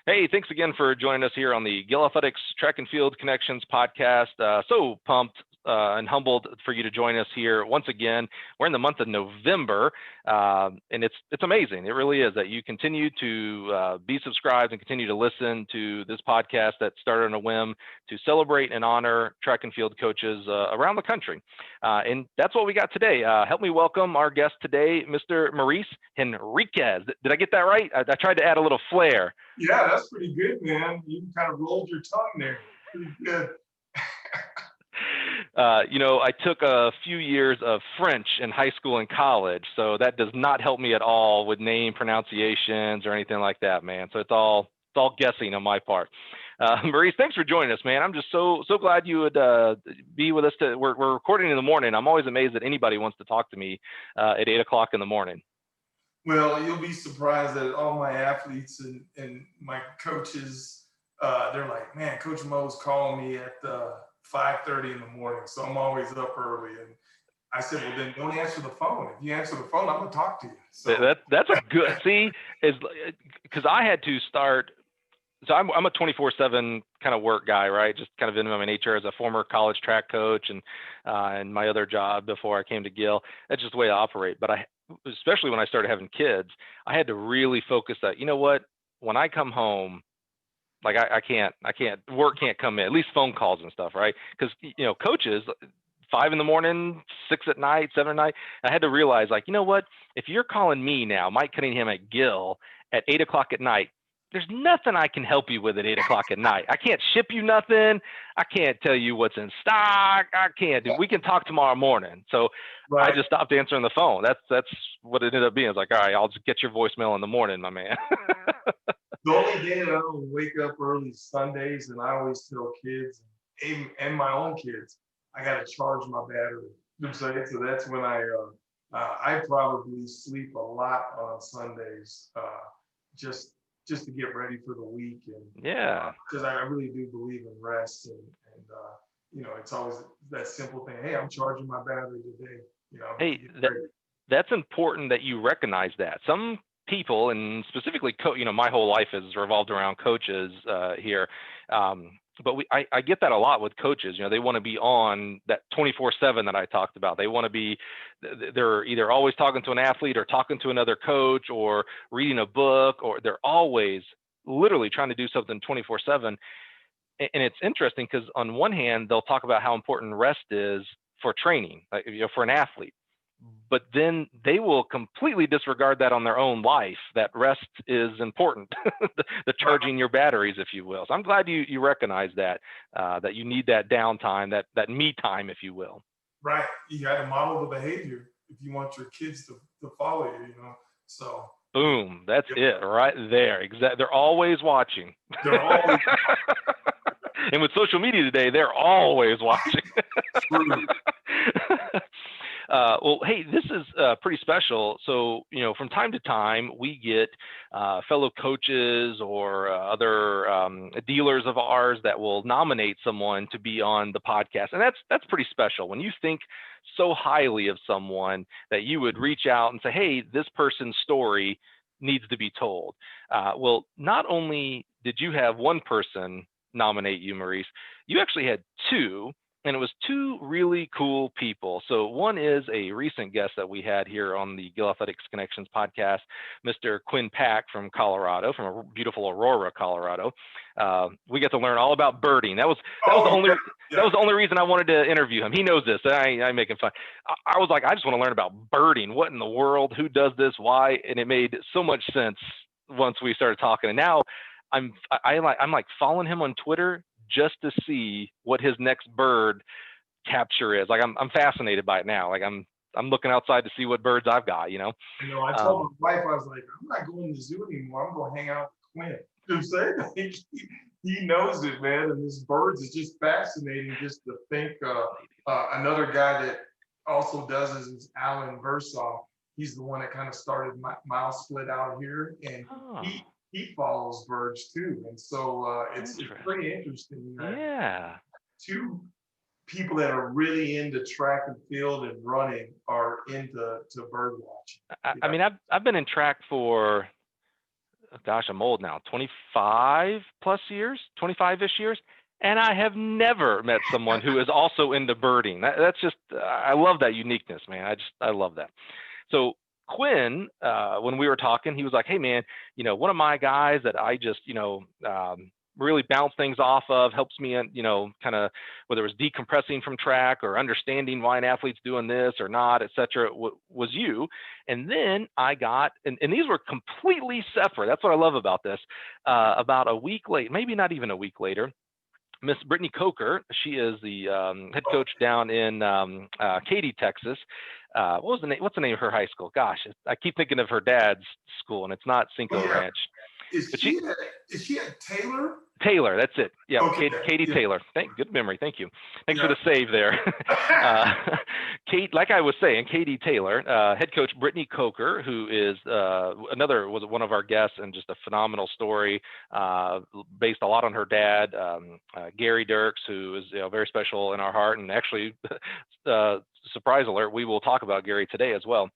Hey, thanks again for joining us here on the Gill Athletics Track and Field Connections podcast. So pumped and humbled for you to join us here once again. We're in the month of November, and it's amazing. It really is that you continue to be subscribed and continue to listen to this podcast that started on a whim to celebrate and honor track and field coaches around the country. And that's what we got today. Help me welcome our guest today, Mr. Maurice Henriquez. Did I get that right? I tried to add a little flair. Yeah, that's pretty good, man. You kind of rolled your tongue there. Pretty good. I took a few years of French in high school and college, so that does not help me at all with name pronunciations or anything like that, man. So it's all guessing on my part. Maurice, thanks for joining us, man. I'm just so glad you would be with us. We're recording in the morning. I'm always amazed that anybody wants to talk to me at 8 o'clock in the morning. Well, you'll be surprised that all my athletes and my coaches, they're like, man, Coach Mo's calling me at 5:30 in the morning. So I'm always up early. And I said, well, then don't answer the phone. If you answer the phone, I'm going to talk to you. So that's a good, see, because I had to start. So I'm a 24/7 kind of work guy, right? Just kind of in my nature as a former college track coach and my other job before I came to Gill. That's just the way I operate. But especially when I started having kids, I had to really focus that, you know what, when I come home, like work can't come in, at least phone calls and stuff, right? Because, coaches, 5 in the morning, 6 at night, 7 at night, I had to realize, like, you know what, if you're calling me now, Mike Cunningham at Gill at 8 o'clock at night, there's nothing I can help you with at 8 o'clock at night. I can't ship you nothing. I can't tell you what's in stock. We can talk tomorrow morning. So right. I just stopped answering the phone. That's what it ended up being. It's like, all right, I'll just get your voicemail in the morning, my man. The only day that I don't wake up early is Sundays, and I always tell kids and my own kids, I got to charge my battery. You know what I'm saying? So that's when I probably sleep a lot on Sundays, just to get ready for the week, and yeah, because I really do believe in rest, and it's always that simple thing. Hey, I'm charging my battery today. Hey, that's important that you recognize that. Some people, and specifically, my whole life has revolved around coaches here. But I get that a lot with coaches. They want to be on that 24/7 that I talked about. They want to be, they're either always talking to an athlete or talking to another coach or reading a book, or they're always literally trying to do something 24/7. And it's interesting because on one hand, they'll talk about how important rest is for training, for an athlete. But then they will completely disregard that on their own life, that rest is important, the charging your batteries, if you will. So I'm glad you recognize that you need that downtime, that me time, if you will. Right. You got to model the behavior if you want your kids to follow you, so. Boom. That's it right there. Exactly. They're always watching. They're always And with social media today, they're always watching. Well, hey, this is pretty special. So, from time to time, we get fellow coaches or other dealers of ours that will nominate someone to be on the podcast. And that's pretty special. When you think so highly of someone that you would reach out and say, hey, this person's story needs to be told. Well, not only did you have one person nominate you, Maurice, you actually had two. And it was two really cool people. So one is a recent guest that we had here on the Gill Athletics Connections podcast, Mr. Quinn Pack from Colorado, from a beautiful Aurora, Colorado. We got to learn all about birding. That was the only reason I wanted to interview him. He knows this. I'm making fun. I was like, I just want to learn about birding. What in the world? Who does this? Why? And it made so much sense once we started talking. And now I'm like following him on Twitter just to see what his next bird capture is. Like I'm fascinated by it now. Like I'm looking outside to see what birds I've got, I told my wife, I was like, I'm not going to the zoo anymore. I'm going to hang out with Quinn. You know what I'm saying? He knows it, man. And this birds is just fascinating just to think. Another guy that also does this is Alan Versoff. He's the one that kind of started Mile Split out here. And he follows birds too, and so it's pretty interesting. Yeah, two people that are really into track and field and running are into bird watching. I mean, I've been in track for gosh, I'm old now, 25 plus years, 25-ish years. And I have never met someone who is also into birding. That's just, I love that uniqueness, man. I love that. So Quinn, when we were talking, he was like, hey man, one of my guys that I just, really bounce things off of, helps me, kind of whether it was decompressing from track or understanding why an athlete's doing this or not, et cetera, was you. And then I got, and these were completely separate. That's what I love about this. About a week late, maybe not even a week later, Miss Brittany Coker, she is the head coach down in Katy, Texas. What's the name of her high school? Gosh, I keep thinking of her dad's school, and it's not Cinco Ranch. Is she at Taylor? Taylor, that's it. Yeah, Okay. Katy Yeah. Taylor. Good memory. Thank you. Thanks for the save there. Kate, like I was saying, Katy Taylor, head coach Brittany Coker, who is was one of our guests, and just a phenomenal story, based a lot on her dad, Gary Dirks, who is very special in our heart. And actually, surprise alert, we will talk about Gary today as well.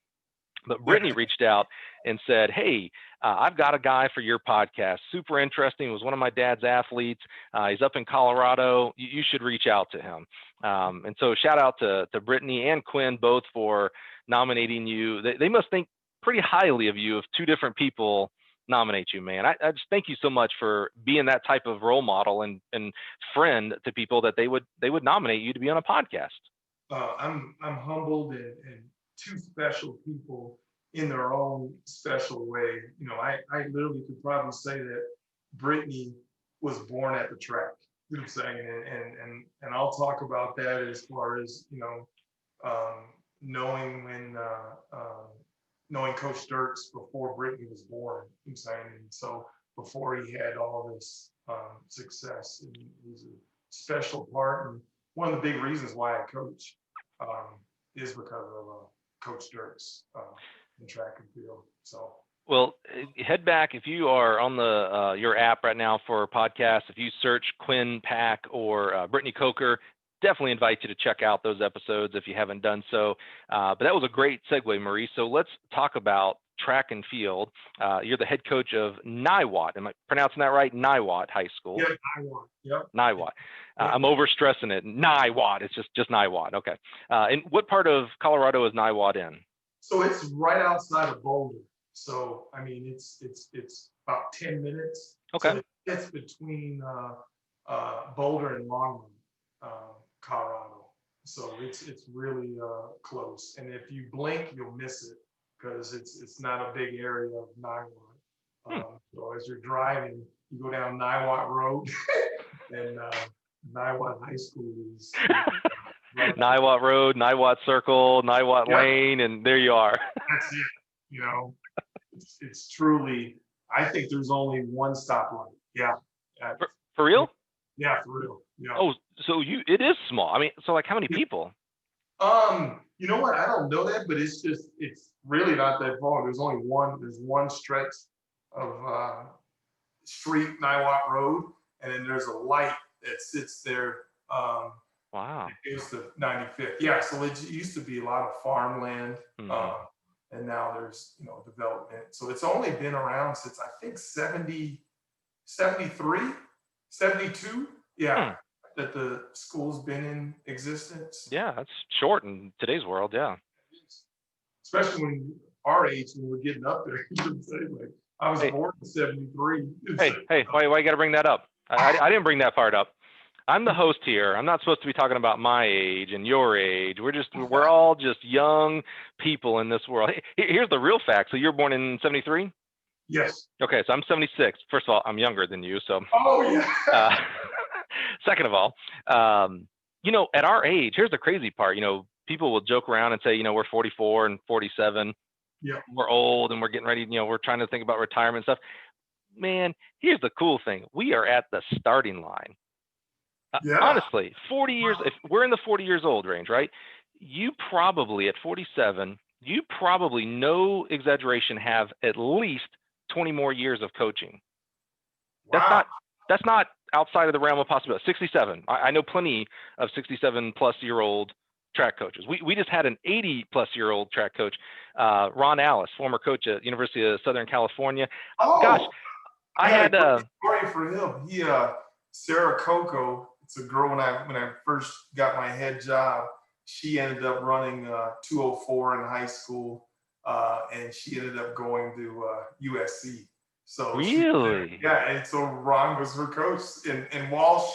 But Brittany reached out and said, hey, I've got a guy for your podcast. Super interesting. He was one of my dad's athletes. He's up in Colorado. You should reach out to him. And so shout out to Brittany and Quinn, both for nominating you. They must think pretty highly of you if two different people nominate you, man. I just thank you so much for being that type of role model and friend to people that they would nominate you to be on a podcast. I'm humbled, and two special people in their own special way. I literally could probably say that Brittany was born at the track. You know what I'm saying? And I'll talk about that as far as, knowing knowing Coach Dirks before Brittany was born. You know what I'm saying? And so before he had all this success, and he's a special part. And one of the big reasons why I coach is because of Coach Dirks in track and field. So, well, head back if you are on the your app right now for podcasts. If you search Quinn Pack or Brittany Coker, definitely invite you to check out those episodes if you haven't done so. But that was a great segue, Maurice. So let's talk about track and field. You're the head coach of Niwot. Am I pronouncing that right? Niwot High School. Yeah, Niwot. Yep. Niwot. I'm overstressing it. Niwot. It's just Niwot. Okay. And what part of Colorado is Niwot in? So it's right outside of Boulder. So I mean, it's about 10 minutes. Okay. So it's between Boulder and Longmont, Colorado. So it's really close. And if you blink, you'll miss it, because it's not a big area of Niwot. So as you're driving, you go down Niwot Road, and Niwot High School is right. Niwot Road, Niwot Circle, Niwot Lane, and there you are. That's it. It's truly, I think there's only one stoplight. Yeah. For real? Yeah, for real. Yeah. Oh, so it is small. I mean, so like how many people? You know what? I don't know that, but it's really not that far. There's one stretch of street, Niwot Road, and then there's a light that sits there. Wow. It's the 95th. Yeah, so it used to be a lot of farmland, and now there's development. So it's only been around since I think 73, 72. Yeah, that the school's been in existence. Yeah, that's short in today's world. Yeah. Especially when our age, when we're getting up there. You know what I'm saying? Like, I was born in 73. Hey, why you got to bring that up? I didn't bring that part up. I'm the host here. I'm not supposed to be talking about my age and your age. We're all just young people in this world. Here's the real fact. So you're born in 73? Yes. Okay, so I'm 76. First of all, I'm younger than you. So. Oh yeah. Second of all, at our age, here's the crazy part. People will joke around and say, we're 44 and 47. Yeah. We're old and we're getting ready. We're trying to think about retirement stuff. Man, here's the cool thing. We are at the starting line. Yeah. Honestly, 40 years, if we're in the 40 years old range, right? You probably at 47, no exaggeration, have at least 20 more years of coaching. Wow. That's not outside of the realm of possibility. 67. I know plenty of 67 plus year old track coaches. We just had an 80-plus-year-old track coach, Ron Alice, former coach at University of Southern California. Gosh, I had a story for him. He Sarah Coco, it's a girl when I first got my head job. She ended up running 204 in high school, and she ended up going to USC. So really, and so Ron was her coach, and Walsh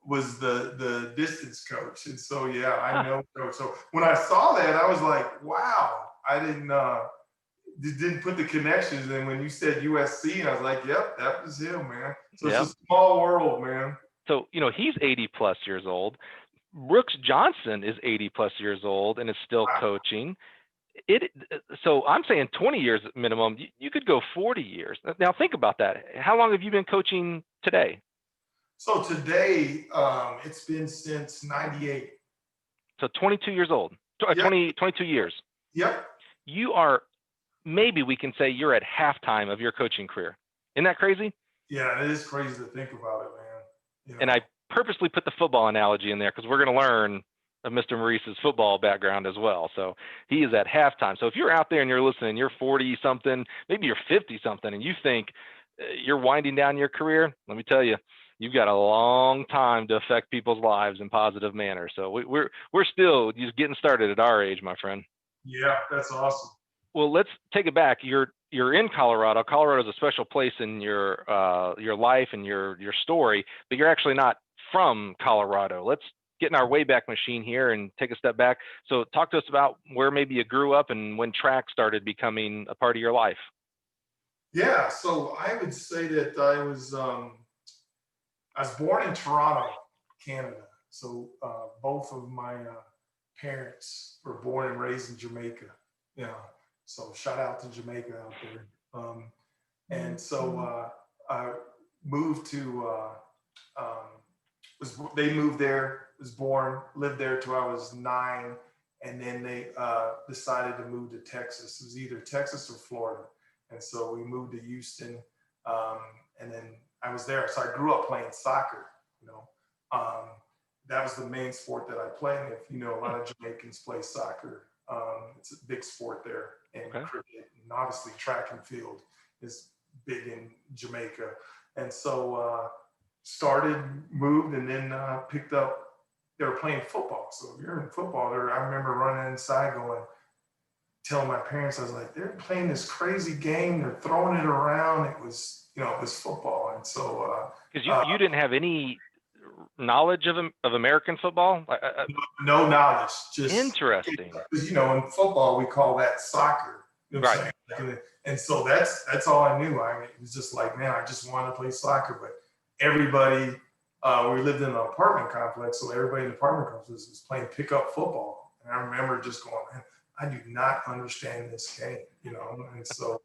was the distance coach, and so I know Coach. So when I saw that, I was like, wow, I didn't put the connections. And when you said USC, I was like, yep, that was him, man. So It's a small world, man. So he's 80 plus years old. Brooks Johnson is 80 plus years old and is still coaching. So I'm saying 20 years minimum. You could go 40 years. Now think about that. How long have you been coaching today? So today, it's been since 98. So 22 years old, 22 years. Yep. You are, maybe we can say you're at halftime of your coaching career. Isn't that crazy? Yeah, it is crazy to think about it, man. And I purposely put the football analogy in there because we're going to learn of Mr. Maurice's football background as well. So he is at halftime. So if you're out there and you're listening, you're 40 something, maybe you're 50 something, and you think you're winding down your career, let me tell you, you've got a long time to affect people's lives in positive manner. So we're still just getting started at our age, my friend. Yeah, that's awesome. Well, let's take it back. You're in Colorado. Colorado is a special place in your life and your story, but you're actually not from Colorado. Let's get in our Wayback Machine here and take a step back. So talk to us about where maybe you grew up and when track started becoming a part of your life. Yeah, so I would say that I was born in Toronto, Canada. So both of my parents were born and raised in Jamaica. So shout out to Jamaica out there. And so I moved to, they moved there, was born, lived there till I was 9. And then they decided to move to Texas. It was either Texas or Florida. And so we moved to Houston. And then I was there. So I grew up playing soccer, that was the main sport that I played. And if you know, a lot of Jamaicans play soccer. It's a big sport there, and cricket, and obviously track and field is big in Jamaica. And so moved, and then picked up, they were playing football. So if you're in football there, I remember running inside telling my parents, I was like, they're playing this crazy game, they're throwing it around. It was, it was football. And so because you didn't have any knowledge of American football? No knowledge. Just interesting. Because in football we call that soccer. You know what I'm saying? And so that's all I knew. I mean, it was just like, man, I just wanted to play soccer. But everybody, we lived in an apartment complex, so everybody in the apartment complex was playing pickup football. And I remember just going, man, I do not understand this game, And so,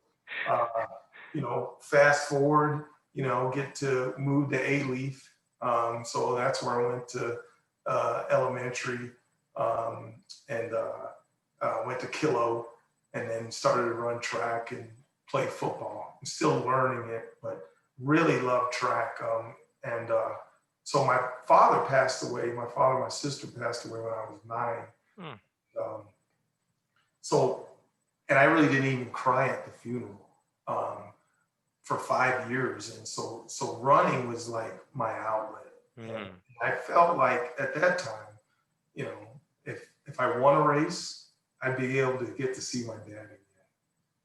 fast forward, get to move to A-Leaf. So that's where I went to elementary, and went to Colo, and then started to run track and play football. I'm still learning it, but really love track. So my father passed away. My sister passed away when I was 9. And I really didn't even cry at the funeral for 5 years. And so running was like my outlet. And I felt like at that time, if I won a race, I'd be able to get to see my dad again.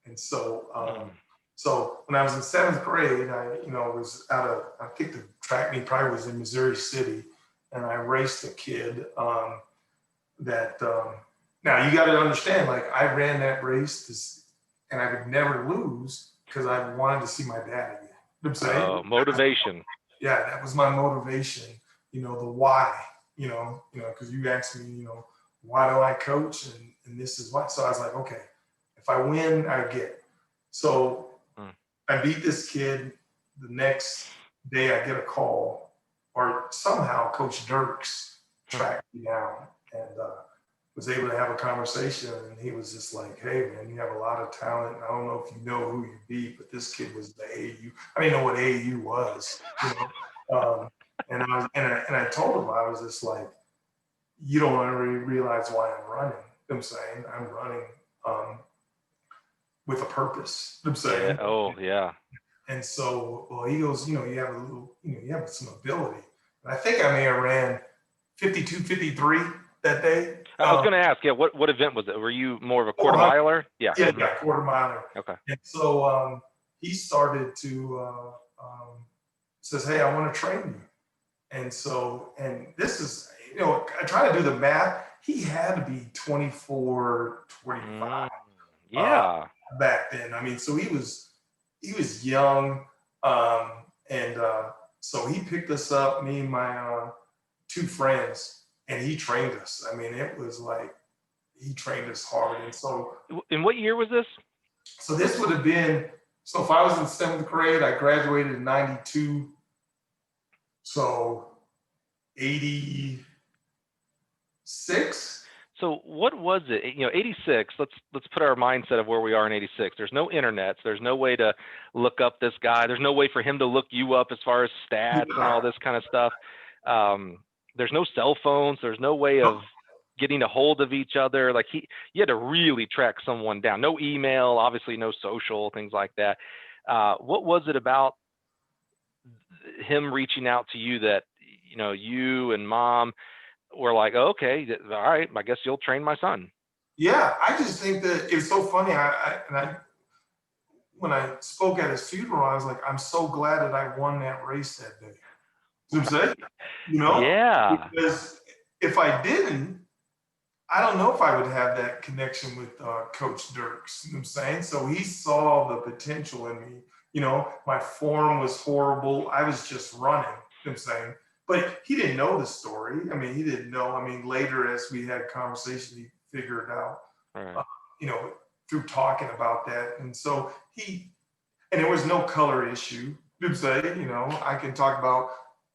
And so, so when I was in 7th grade, I was I think the track meet probably was in Missouri City, and I raced a kid now you got to understand, like I ran that race and I would never lose because I wanted to see my dad again. You know what I'm saying? Oh, motivation. Yeah, that was my motivation. The why. Because you asked me, why do I coach, and this is why. So I was like, okay, if I win, I get it. So I beat this kid. The next day, I get a call, or somehow Coach Dirks tracked me down and was able to have a conversation. And he was just like, hey, man, you have a lot of talent. I don't know if you know who you beat, but this kid was the AAU. I didn't know what AAU was. And I told him, I was just like, you don't really realize why I'm running. You know what I'm saying? I'm running with a purpose. You know what I'm Yeah. saying? Oh, yeah. And so, well, he goes, you have a little, you have some ability. And I think I may have ran 52, 53 that day. I was going to ask, yeah, what event was it? Were you more of a quarter 400. miler? Yeah. Yeah, quarter miler. Okay. And so he started to says, "Hey, I want to train you." And so, and this is, I try to do the math. He had to be 24, 25 Yeah. back then. I mean, so he was young, and so he picked us up, me and my two friends, and he trained us. I mean, it was like he trained us hard. And so, In what year was this? so this would have been, so if I was in 7th grade, I graduated in 92. So 86. So what was it? 86. Let's put our mindset of where we are in 86. There's no internet. So there's no way to look up this guy. There's no way for him to look you up as far as stats and all this kind of stuff. There's no cell phones. There's no way of getting a hold of each other. Like you had to really track someone down. No email, obviously no social, things like that. What was it about him reaching out to you that, you and mom were like, oh, okay, all right, I guess you'll train my son? Yeah, I just think that it's so funny. When I spoke at his funeral, I was like, I'm so glad that I won that race that day. You know what I'm saying? Yeah. Because if I didn't, I don't know if I would have that connection with Coach Dirks. You know what I'm saying? So he saw the potential in me. My form was horrible. I was just running. You know what I'm saying? But he didn't know the story. I mean, he didn't know. I mean, later as we had conversation, he figured out, right. Through talking about that. And so and there was no color issue. You know what I'm saying? I can talk about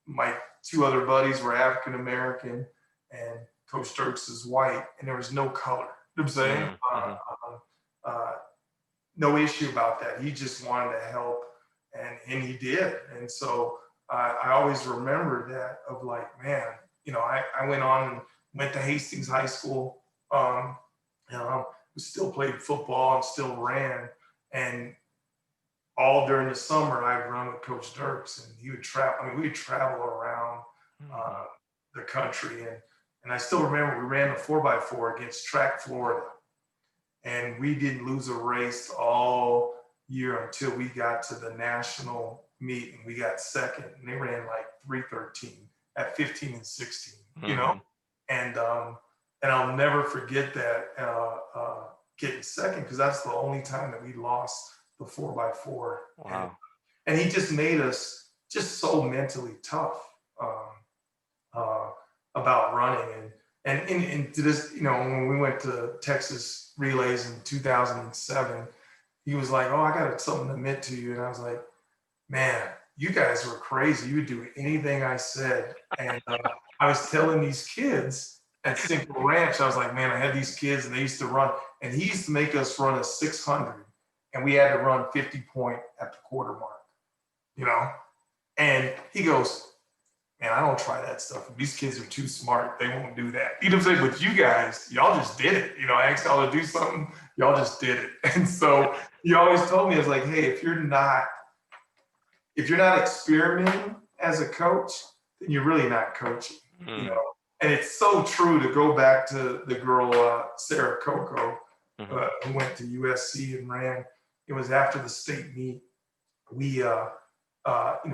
my two other buddies were African-American and Coach Dirks is white, and there was no color. You know what I'm saying? No issue about that. He just wanted to help, and he did. And so I always remember that of like, man, I went on and went to Hastings High School. Still played football and still ran. And all during the summer, I'd run with Coach Dirks, and he would travel. I mean, we would travel around the country. And I still remember we ran the 4x4 against Track Florida. And we didn't lose a race all year until we got to the national meet, and we got second. And they ran like 3:13 at 15 and 16, And I'll never forget that getting second, because that's the only time that we lost the 4x4. Wow. And he just made us just so mentally tough about running. And to this, when we went to Texas relays in 2007, he was like, "Oh, I got something to admit to you." And I was like, "Man, you guys were crazy. You would do anything I said." And I was telling these kids at Simple Ranch, I was like, "Man, I had these kids and they used to run." And he used to make us run a 600, and we had to run 50 point at the quarter mark, And he goes, "Man, I don't try that stuff. These kids are too smart. They won't do that." You know what I'm saying? But you guys, y'all just did it. I asked y'all to do something, y'all just did it. And so he always told me, it's like, hey, if you're not experimenting as a coach, then you're really not coaching. And it's so true, to go back to the girl, Sarah Coco, who went to USC and ran. It was after the state meet. We,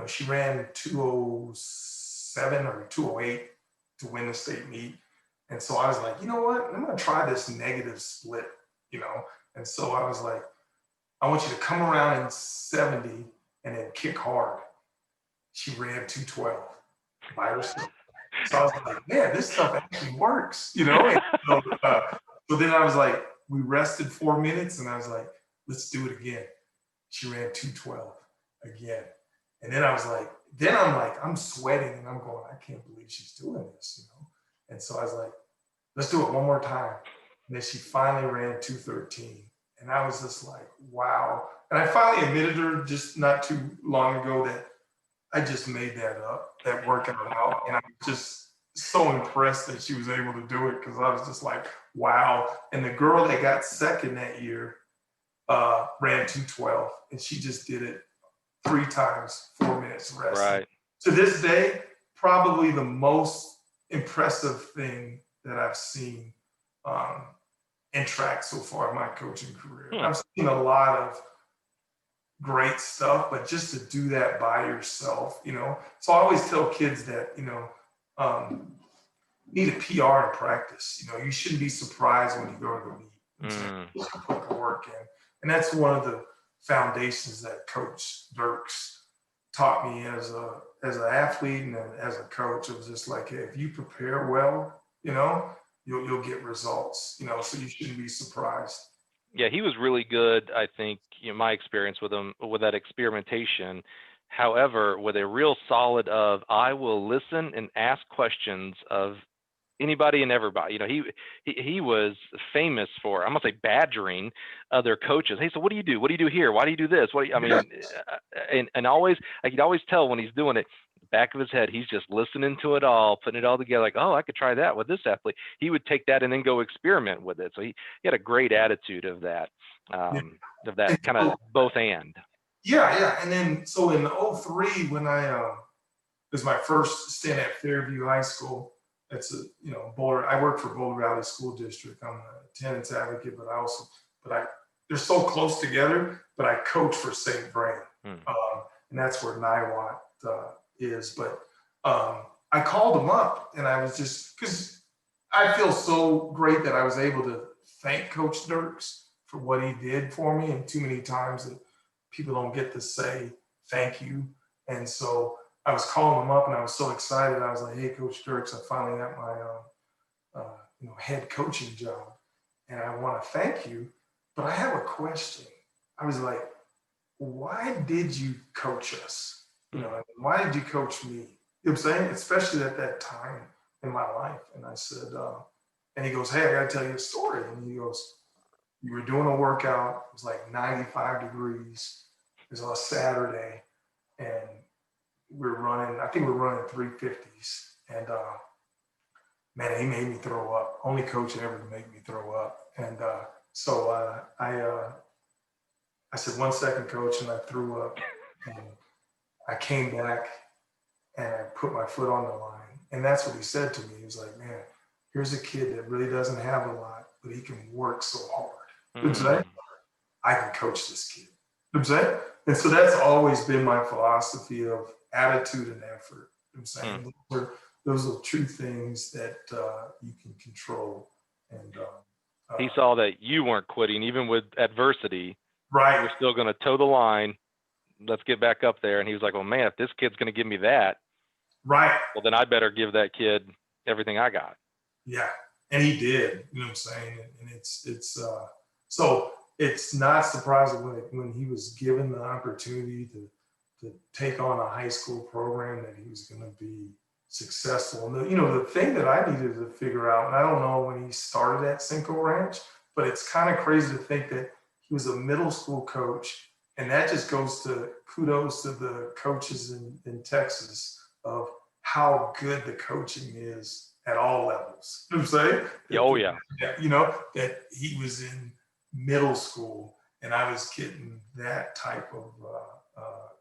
she ran 2:07 or 2:08 to win the state meet. And so I was like, you know what? I'm going to try this negative split, And so I was like, I want you to come around in 70 and then kick hard. She ran 2:12 by herself. So I was like, man, this stuff actually works, And so then I was like, we rested 4 minutes, and I was like, let's do it again. She ran 2:12 again. And then I'm sweating, and I'm going, I can't believe she's doing this, And so I was like, let's do it one more time. And then she finally ran 2:13. And I was just like, wow. And I finally admitted her just not too long ago that I just made that up, that working out. And I was just so impressed that she was able to do it, because I was just like, wow. And the girl that got second that year ran 2:12, and she just did it 3 times, 4 minutes resting. Right. To this day, probably the most impressive thing that I've seen in track so far in my coaching career. I've seen a lot of great stuff, but just to do that by yourself, So I always tell kids that, need a PR in practice. You shouldn't be surprised when you go to the meet. You put the work in. And that's one of the foundations that Coach Dirks taught me as an athlete and as a coach. It was just like, hey, if you prepare well, you'll get results, so you shouldn't be surprised. Yeah, he was really good. I think, my experience with him, with that experimentation. However, with a real solid of, I will listen and ask questions of anybody and everybody. He was famous for, I'm gonna say, badgering other coaches. Hey, so what do you do? What do you do here? Why do you do this? And always, I could always tell when he's doing it, back of his head, he's just listening to it all, putting it all together, like, oh, I could try that with this athlete. He would take that and then go experiment with it. So he had a great attitude of that kind of both and. Yeah. And then, so in 03, when it was my first stint at Fairview High School. That's Boulder. I work for Boulder Valley School District. I'm an attendance advocate, but they're so close together, but I coach for St. Vrain. And that's where Niwot is. But I called him up, and I was just, because I feel so great that I was able to thank Coach Dirks for what he did for me, and too many times that people don't get to say thank you. And so I was calling him up, and I was so excited. I was like, hey, Coach Dirks, I finally got my head coaching job, and I want to thank you, but I have a question. I was like, why did you coach us? Why did you coach me? You know what I'm saying? Especially at that time in my life. And I said, and he goes, hey, I got to tell you a story. And he goes, you were doing a workout. It was like 95 degrees. It was on a Saturday, and we're running 350s, and man, he made me throw up. Only coach ever to make me throw up. And so I said, 1 second, coach, and I threw up, and I came back and I put my foot on the line. And that's what he said to me. He was like, man, here's a kid that really doesn't have a lot, but he can work so hard. You know what I'm saying? I can coach this kid. You know what I'm saying? And so that's always been my philosophy of attitude and effort. You know what I'm saying? Those are true things that you can control. And he saw that you weren't quitting, even with adversity. Right. You're still going to toe the line. Let's get back up there. And he was like, well, man, if this kid's going to give me that, right, well, then I better give that kid everything I got. Yeah. And he did, you know what I'm saying? And it's so it's not surprising when he was given the opportunity to take on a high school program that he was going to be successful. And the thing that I needed to figure out, and I don't know when he started at Cinco Ranch, but it's kind of crazy to think that he was a middle school coach. And that just goes to kudos to the coaches in Texas of how good the coaching is at all levels. You know what I'm saying? Oh, yeah. That he was in middle school and I was getting that type of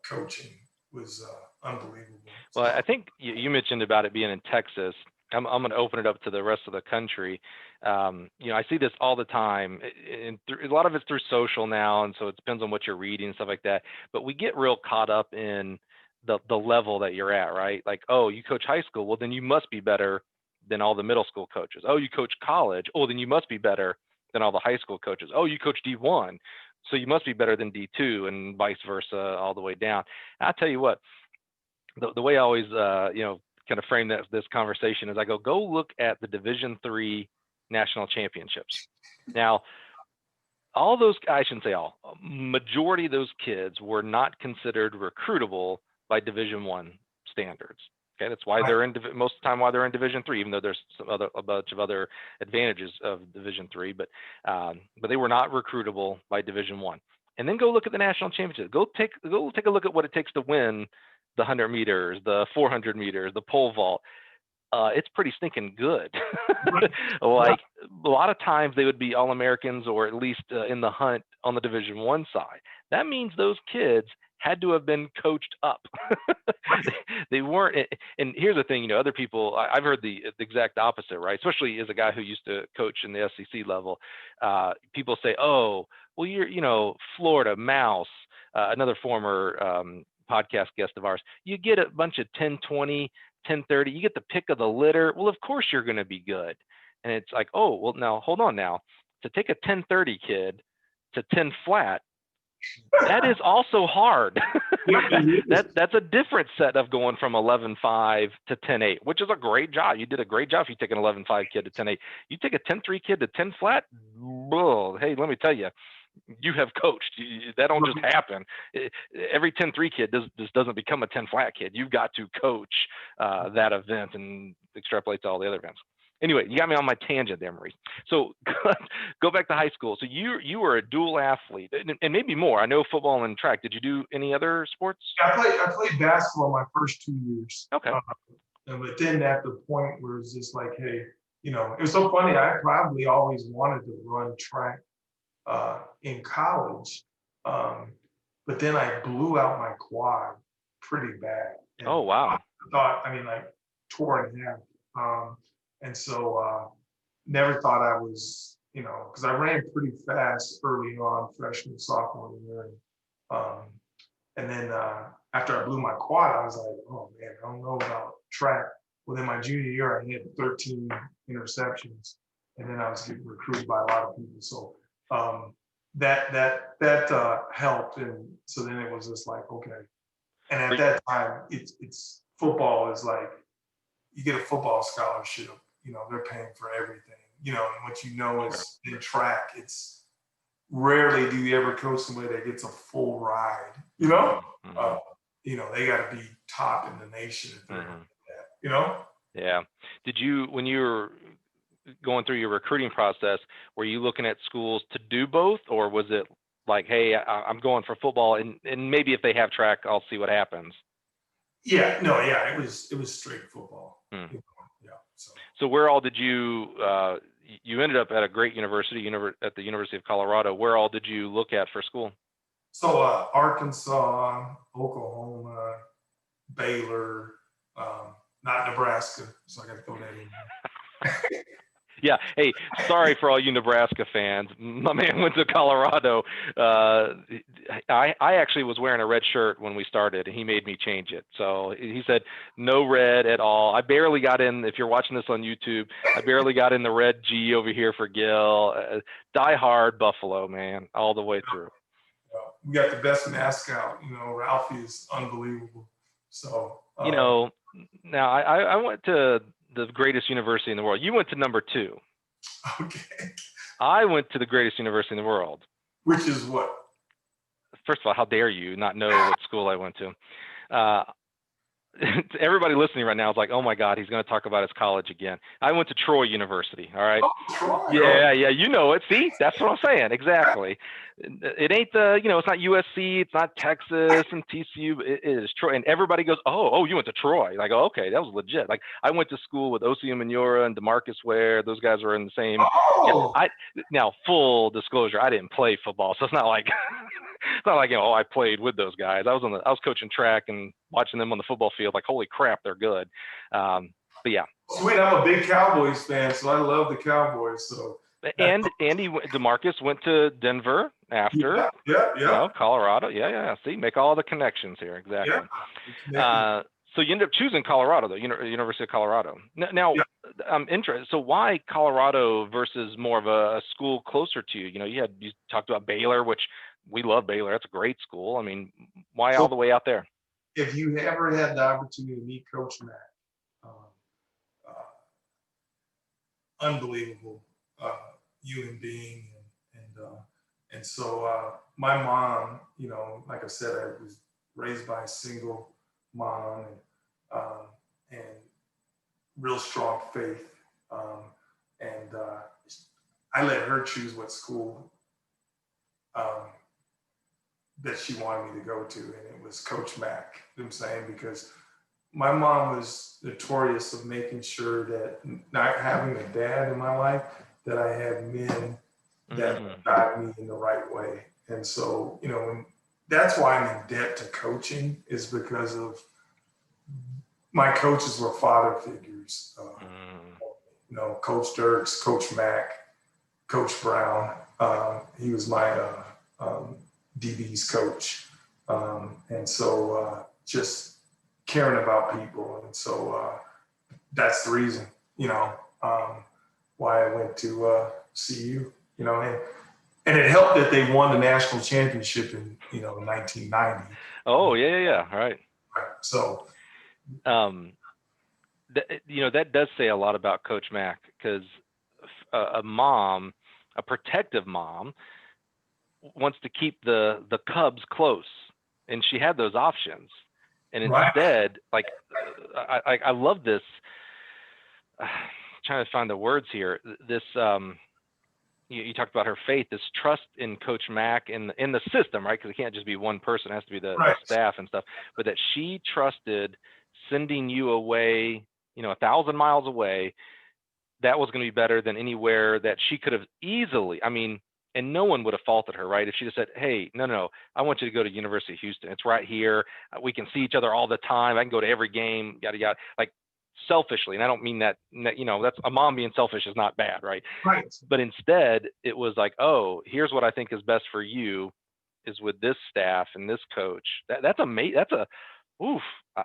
coaching was unbelievable. Well, I think you mentioned about it being in Texas. I'm going to open it up to the rest of the country. I see this all the time, and a lot of it's through social now, and so it depends on what you're reading and stuff like that. But we get real caught up in the level that you're at, right? Like, oh, you coach high school, well, then you must be better than all the middle school coaches. Oh, you coach college, oh, then you must be better than all the high school coaches. Oh, you coach D1, so you must be better than D2, and vice versa, all the way down. And I'll tell you what, the way I always, kind of frame this conversation is I go look at the Division III national championships. Now, all those, I shouldn't say all, majority of those kids were not considered recruitable by Division I standards. Okay, that's why they're in most of the time why they're in Division III, even though there's a bunch of other advantages of Division III, but they were not recruitable by Division I. And then go look at the national championship. Go take a look at what it takes to win the 100 meters, the 400 meters, the pole vault. it's pretty stinking good. Like a lot of times they would be All-Americans or at least in the hunt on the Division I side. That means those kids had to have been coached up. They weren't. And here's the thing, other people, I've heard the exact opposite, right? Especially as a guy who used to coach in the SEC level. People say, oh, well, you're, Florida Mouse, another former podcast guest of ours. You get a bunch of 10-20, 10-30, you get the pick of the litter. Well, of course you're going to be good. And it's like, oh, well, now hold on now. To take a 10-30 kid to 10 flat, that is also hard. That's a different set of going from 11-5 to 10-8, which is a great job. You did a great job if you take an 11-5 kid to 10-8. You take a 10-3 kid to 10 flat, whoa, hey, let me tell you, you have coached. That don't just happen. Every 10-3 kid doesn't become a 10 flat kid. You've got to coach that event and extrapolate to all the other events. Anyway, you got me on my tangent there, Maurice. So go back to high school. So you were a dual athlete, and maybe more. I know football and track. Did you do any other sports? I played basketball my first 2 years. Okay. But then at the point where it's just like, hey, it was so funny. I probably always wanted to run track in college, but then I blew out my quad pretty bad. And oh wow! tore it in half. And so never thought I was, because I ran pretty fast early on, freshman, sophomore year. And then after I blew my quad, I was like, oh man, I don't know about track. Well, then my junior year, I had 13 interceptions, and then I was getting recruited by a lot of people. So that helped, and so then it was just like, okay. And at that time, it's football is like, you get a football scholarship, they're paying for everything, and what is in track, it's rarely do you ever coach somebody that gets a full ride, Mm-hmm. They got to be top in the nation if they're that, Yeah. Did you, when you were going through your recruiting process, were you looking at schools to do both, or was it like, hey, I'm going for football, and maybe if they have track, I'll see what happens? Yeah, no, yeah, it was straight football. Yeah. So where all did you you ended up at a great university, at the University of Colorado. Where all did you look at for school? So Arkansas, Oklahoma, Baylor, not Nebraska. So I got to throw that in. Yeah. Hey, sorry for all you Nebraska fans. My man went to Colorado. I actually was wearing a red shirt when we started, and he made me change it. So he said no red at all. I barely got in. If you're watching this on YouTube, I barely got in the red G over here for Gil. Die hard Buffalo, man, all the way through. We got the best mascot. Ralphie is unbelievable. So now I went to the greatest university in the world. You went to number 2. Okay. I went to the greatest university in the world. Which is what? First of all, how dare you not know what school I went to? Everybody listening right now is like, oh my God, he's going to talk about his college again. I went to Troy University. All right. Oh, Troy. Yeah. You know it. See, that's what I'm saying. Exactly. It ain't it's not USC. It's not Texas and TCU. It is Troy. And everybody goes, oh, you went to Troy. Like, oh, okay, that was legit. Like, I went to school with Osi Umenyiora and DeMarcus Ware. Those guys were in the same. Oh. Now, full disclosure, I didn't play football, so it's not like it's not like I played with those guys. I was coaching track and watching them on the football field. Like, holy crap, they're good. But yeah. Sweet, I'm a big Cowboys fan, so I love the Cowboys. So. And DeMarcus went to Denver after. Yeah. Colorado. Yeah. See, make all the connections here. Exactly. Yeah. So you ended up choosing Colorado, though, University of Colorado. Now, I'm interested. So why Colorado versus more of a school closer to you? You talked about Baylor, which we love Baylor. That's a great school. I mean, why all the way out there? If you ever had the opportunity to meet Coach Mack, unbelievable human being, and so my mom, like I said, I was raised by a single mom, and real strong faith, and I let her choose what school that she wanted me to go to, and it was Coach Mack. You know what I'm saying? Because my mom was notorious of making sure that not having a dad in my life, that I had men that guide me in the right way. And so, you know, and that's why I'm in debt to coaching, is because of my coaches were father figures. You know, Coach Dirks, Coach Mack, Coach Brown. He was my DB's coach. And so just caring about people. And so that's the reason, you know, why I went to CU, you know, and it helped that they won the national championship in, you know, 1990. Oh, yeah. All right. So, you know, that does say a lot about Coach Mack, because a mom, a protective mom, wants to keep the Cubs close, and she had those options, and instead, like, I love this. Trying to find the words here. This you talked about her faith, this trust in Coach Mack in the system, right? Because it can't just be one person; it has to be the staff and stuff. But that she trusted sending you away, you know, 1,000 miles away. That was going to be better than anywhere that she could have easily. I mean, and no one would have faulted her, right? If she just said, "Hey, no, I want you to go to University of Houston. It's right here. We can see each other all the time. I can go to every game, yada yada." Like, selfishly, and I don't mean that, you know, that's a mom being selfish is not bad, right? But instead, it was like, oh, here's what I think is best for you, is with this staff and this coach. That's amazing. That's a oof.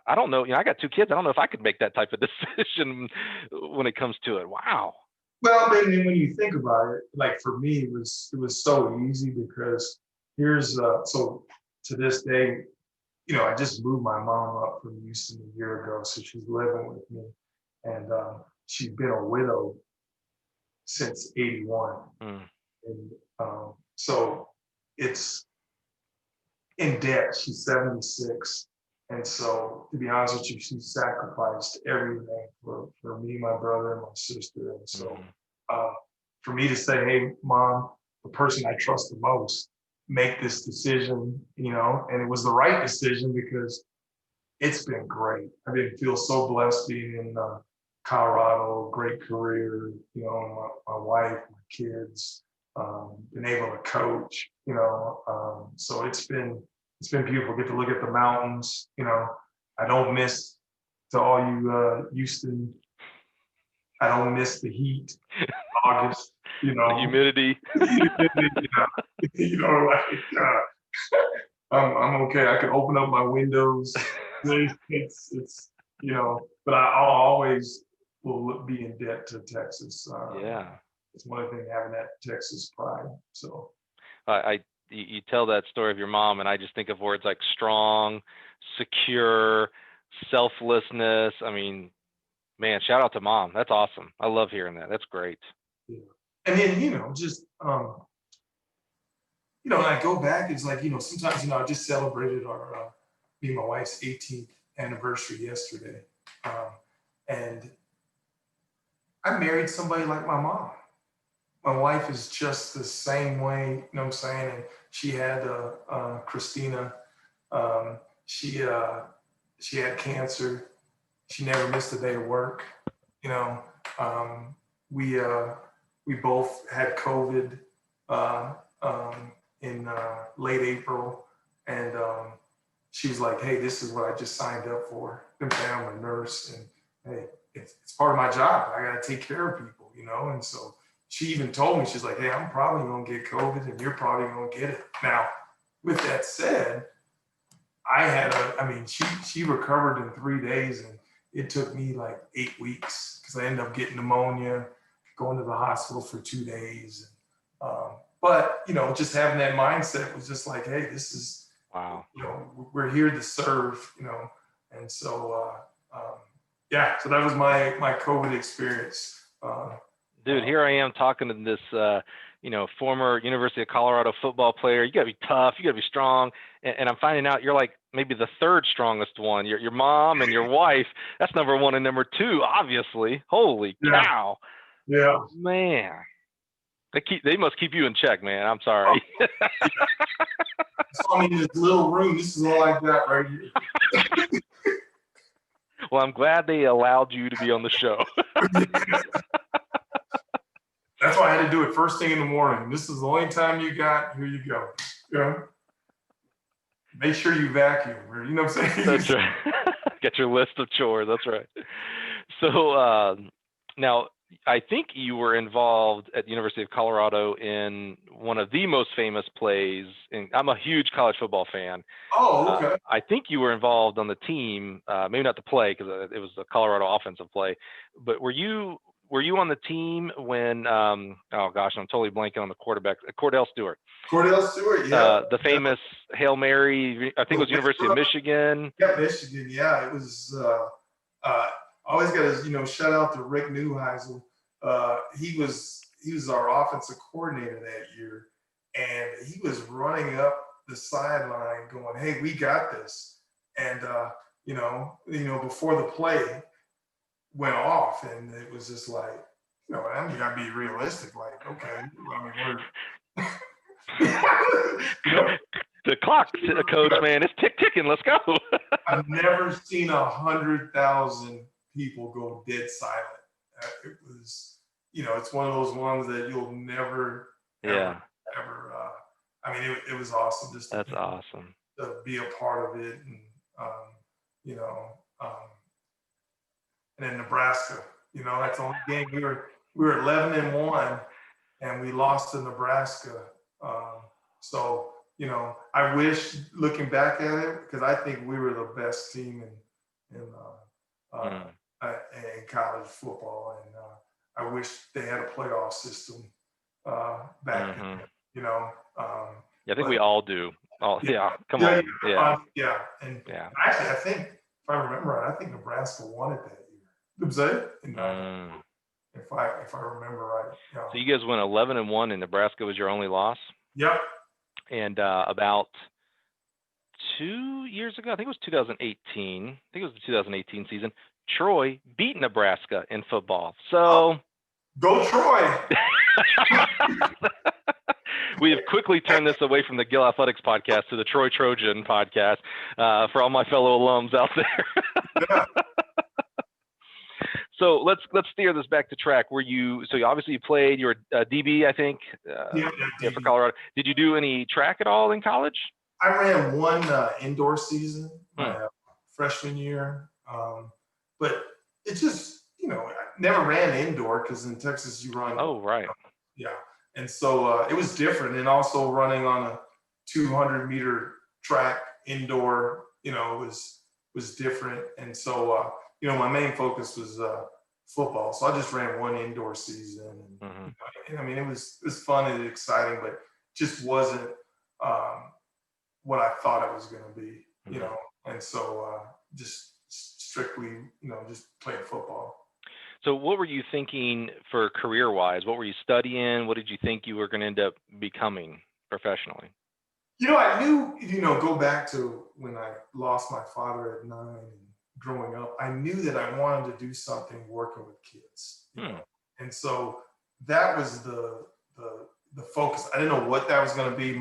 I don't know. You know, I got 2 kids. I don't know if I could make that type of decision when it comes to it. Wow. Well, then when you think about it, like for me, it was so easy, because here's so to this day, you know, I just moved my mom up from Houston a year ago, so she's living with me, and she's been a widow since '81, and so it's in debt. She's 76. And so, to be honest with you, she sacrificed everything for me, my brother, and my sister. And so, for me to say, "Hey, Mom, the person I trust the most, make this decision," you know, and it was the right decision, because it's been great. I feel so blessed being in Colorado, great career, you know, my wife, my kids, been able to coach, you know, so it's been beautiful. Get to look at the mountains, you know. I don't miss, to all you Houston, I don't miss the heat, August, you know. The humidity. You know, like, I'm okay. I can open up my windows. It's you know, but I'll always will be in debt to Texas. It's one thing, having that Texas pride. So you tell that story of your mom, and I just think of words like strong, secure, selflessness. I mean, man, shout out to Mom. That's awesome. I love hearing that. That's great. Yeah. And then, you know, just you know, when I go back, it's like, you know, sometimes, you know, I just celebrated our me and my wife's 18th anniversary yesterday, and I married somebody like my mom. My wife is just the same way, you know what I'm saying? And she had Christina. She had cancer. She never missed a day of work. You know, we both had COVID in late April, and she was like, "Hey, this is what I just signed up for." I'm a nurse, and hey, it's part of my job. I got to take care of people, you know, and so. She even told me, she's like, "Hey, I'm probably gonna get COVID, and you're probably gonna get it." Now, with that said, she recovered in 3 days, and it took me like 8 weeks, because I ended up getting pneumonia, going to the hospital for 2 days. But, you know, just having that mindset was just like, hey, this is, wow. You know, we're here to serve, you know, and so, yeah, so that was my COVID experience. Dude, here I am talking to this, you know, former University of Colorado football player. You got to be tough. You got to be strong. And I'm finding out you're like maybe the 3rd strongest one. Your mom and your wife, that's number 1 and number 2, obviously. Holy cow. Yeah. Man. They must keep you in check, man. I'm sorry. So I'm in this little room. This is all I got right here. Well, I'm glad they allowed you to be on the show. That's why I had to do it first thing in the morning. This is the only time you got. Here you go. Yeah. Make sure you vacuum. You know what I'm saying? That's right. Get your list of chores. That's right. So now, I think you were involved at the University of Colorado in one of the most famous plays. I'm a huge college football fan. Oh, okay. I think you were involved on the team, maybe not the play because it was the Colorado offensive play. But were you on the team when? Oh gosh, I'm totally blanking on the quarterback. Cordell Stewart. Cordell Stewart, yeah. The famous Hail Mary. I think it was University of Michigan. Yeah, Michigan. Yeah, it was. Always got to shout out to Rick Neuheisel. He was our offensive coordinator that year, and he was running up the sideline going, "Hey, we got this!" And before the play went off, and it was just like, I mean, gotta be realistic. Like, okay, I mean, the clock, coach, man, it's ticking. Let's go. I've never seen 100,000 people go dead silent. It was, it's one of those ones that you'll never, ever. I mean, it was awesome. That's awesome to be a part of it, and and then Nebraska. That's the only game we were 11-1, and we lost to Nebraska. So I wish, looking back at it, because I think we were the best team in college football, and I wish they had a playoff system back then. I think we all do. Come on. Actually, I think, if I remember right, I think Nebraska won it that year. Was it? If I remember right. Yeah. So you guys went 11-1, and Nebraska was your only loss? Yep. And about 2 years ago, I think it was 2018. I think it was the 2018 season. Troy beat Nebraska in football. So go Troy. We have quickly turned this away from the Gill Athletics podcast to the Troy Trojan podcast for all my fellow alums out there. Yeah. So let's steer this back to track. So you obviously played, you were DB, I think, for Colorado. Did you do any track at all in college? I ran one indoor season my freshman year, but it just, I never ran indoor because in Texas you run. Oh, right. Yeah. And so it was different. And also running on a 200-meter track indoor, was different. And so, my main focus was football. So I just ran one indoor season. And, I mean, it was fun and exciting, but just wasn't what I thought it was going to be, And so just strictly, just playing football. So what were you thinking for career-wise? What were you studying? What did you think you were going to end up becoming professionally? I knew, go back to when I lost my father at 9 and growing up, I knew that I wanted to do something working with kids. And so that was the focus. I didn't know what that was going to be.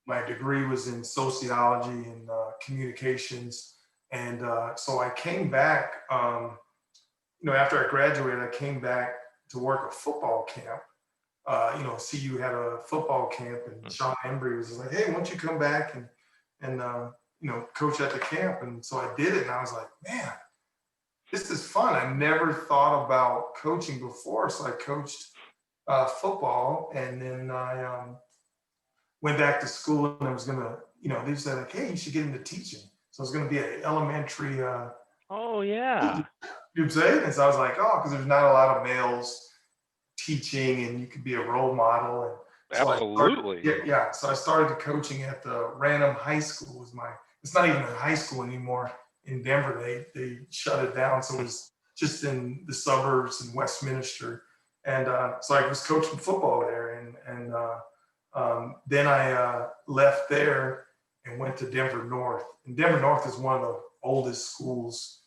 My degree was in sociology and communications. And so I came back, after I graduated, I came back to work a football camp. CU had a football camp, and Sean Embry was like, "Hey, why don't you come back and coach at the camp?" And so I did it, and I was like, "Man, this is fun." I never thought about coaching before, so I coached football, and then I went back to school, and I was gonna, they said like, "Hey, you should get into teaching." So I was gonna be an elementary. Oh yeah. You know what I'm saying? And so I was like, because there's not a lot of males teaching, and you could be a role model. And so absolutely. So I started coaching at the Random High School. It's not even a high school anymore in Denver. They shut it down. So it was just in the suburbs in Westminster. And so I was coaching football there. And then I left there and went to Denver North. And Denver North is one of the oldest schools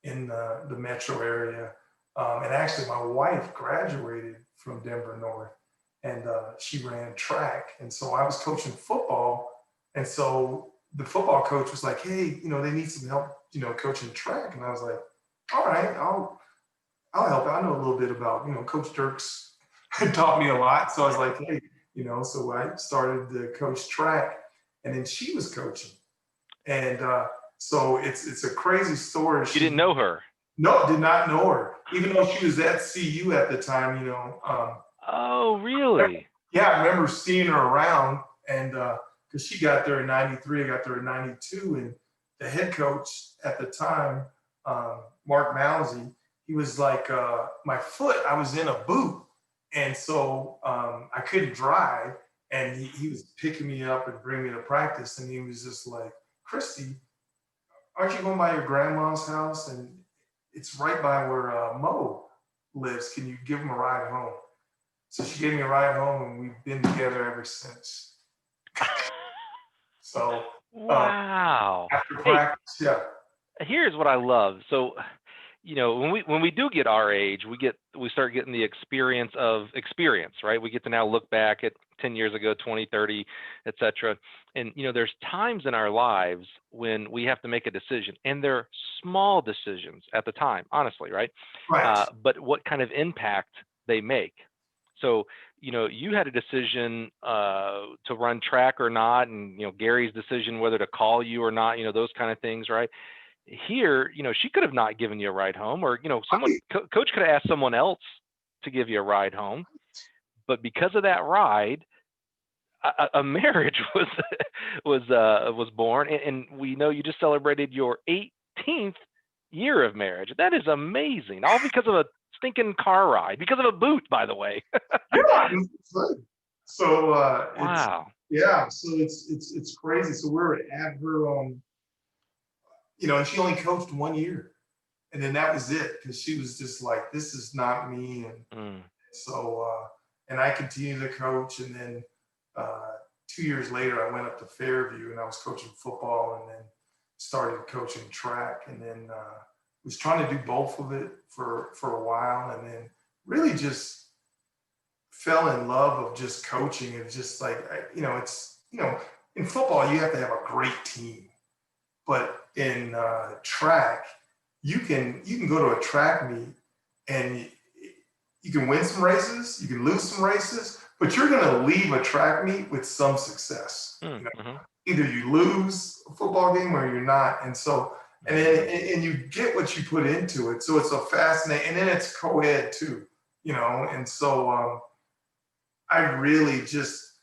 in the metro area. And actually, my wife graduated from Denver North, and she ran track. And so I was coaching football. And so the football coach was like, hey, they need some help, coaching track. And I was like, all right, I'll help. I know a little bit about, Coach Dirks taught me a lot. So I was like, hey, so I started to coach track, and then she was coaching. And so it's a crazy story. You didn't know her? No, did not know her, even though she was at CU at the time, Oh, really? Yeah, I remember seeing her around, and because she got there in '93, I got there in '92, and the head coach at the time, Mark Mousy, he was like, my foot, I was in a boot, and so I couldn't drive, and he was picking me up and bringing me to practice, and he was just like, Christy, aren't you going by your grandma's house? And it's right by where Mo lives. Can you give him a ride home? So she gave me a ride home, and we've been together ever since. So wow. After practice, yeah. Here's what I love. So, when we do get our age, we start getting the experience, right? We get to now look back at 10 years ago, 20, 30, et cetera. And, there's times in our lives when we have to make a decision, and they're small decisions at the time, honestly, right? Right. But what kind of impact they make. So, you had a decision to run track or not, and, Gary's decision whether to call you or not, those kind of things, right? Here, she could have not given you a ride home, or, someone, coach could have asked someone else to give you a ride home. But because of that ride, a marriage was born, and we know you just celebrated your 18th year of marriage. That is amazing, all because of a stinking car ride, because of a boot, by the way. Yeah, so wow. So it's crazy. So we're at her, and she only coached 1 year, and then that was it, because she was just like, this is not me. And so and I continued to coach, and then 2 years later I went up to Fairview, and I was coaching football, and then started coaching track, and then was trying to do both of it for a while, and then really just fell in love of just coaching. It's just like, in football you have to have a great team, but in track you can go to a track meet, and you can win some races, you can lose some races, but you're going to leave a track meet with some success. Either you lose a football game or you're not. And so, and you get what you put into it. So it's a fascinating, and then it's co-ed too, and so I really just,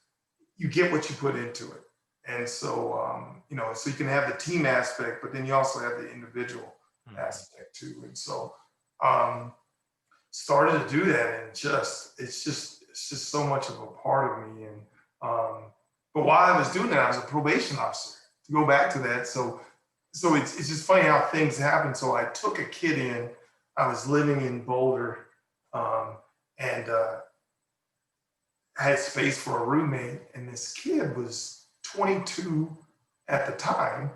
you get what you put into it. And so, so you can have the team aspect, but then you also have the individual aspect too. And so, started to do that, and it's just so much of a part of me. And but while I was doing that, I was a probation officer, to go back to that. So it's just funny how things happen. So I took a kid in. I was living in Boulder, and I had space for a roommate, and this kid was 22 at the time,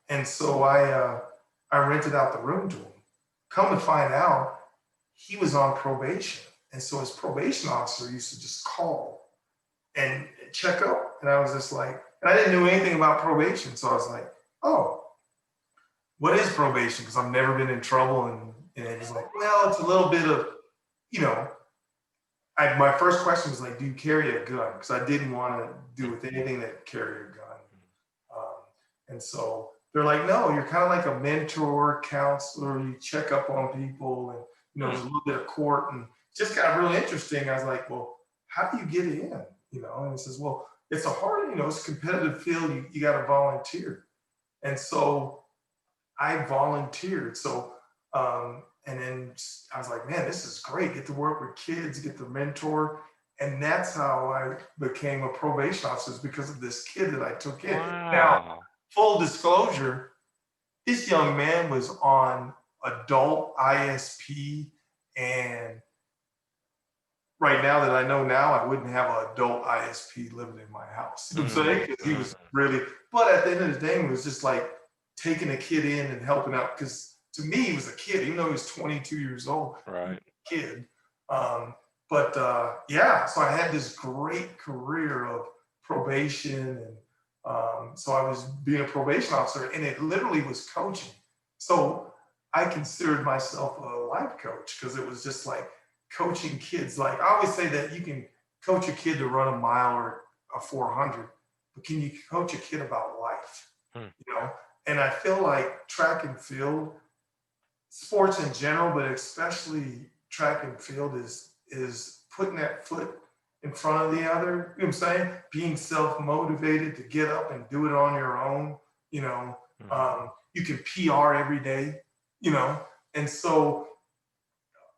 and so I rented out the room to him. Come to find out, he was on probation, and so his probation officer used to just call and check up, and I was just like, and I didn't know anything about probation, so I was like, oh, what is probation? Because I've never been in trouble, and it was like, well, it's a little bit of, my first question was like, do you carry a gun? Because I didn't want to do with anything that carried a gun. And so they're like, no, you're kind of like a mentor, counselor. You check up on people, and there's a little bit of court, and just got really interesting. I was like, well, how do you get in? And he says, well, it's a hard, it's a competitive field. You got to volunteer. And so I volunteered. So, and then I was like, man, this is great. Get to work with kids, get to mentor. And that's how I became a probation officer, because of this kid that I took in. Wow. Now, full disclosure, this young man was on adult ISP, and right now that I know now, I wouldn't have an adult ISP living in my house. You know what I'm saying? Because he was really, but at the end of the day, it was just like taking a kid in and helping out. Because to me, he was a kid, even though he was 22 years old. Right. Kid. So I had this great career of probation, and So I was being a probation officer, and it literally was coaching. So I considered myself a life coach because it was just like coaching kids. Like I always say that you can coach a kid to run a mile or a 400, but can you coach a kid about life? You know, and I feel like track and field, sports in general, but especially track and field is putting that foot in front of the other. You know what I'm saying? Being self-motivated to get up and do it on your own. You know, you can PR every day. You know, and so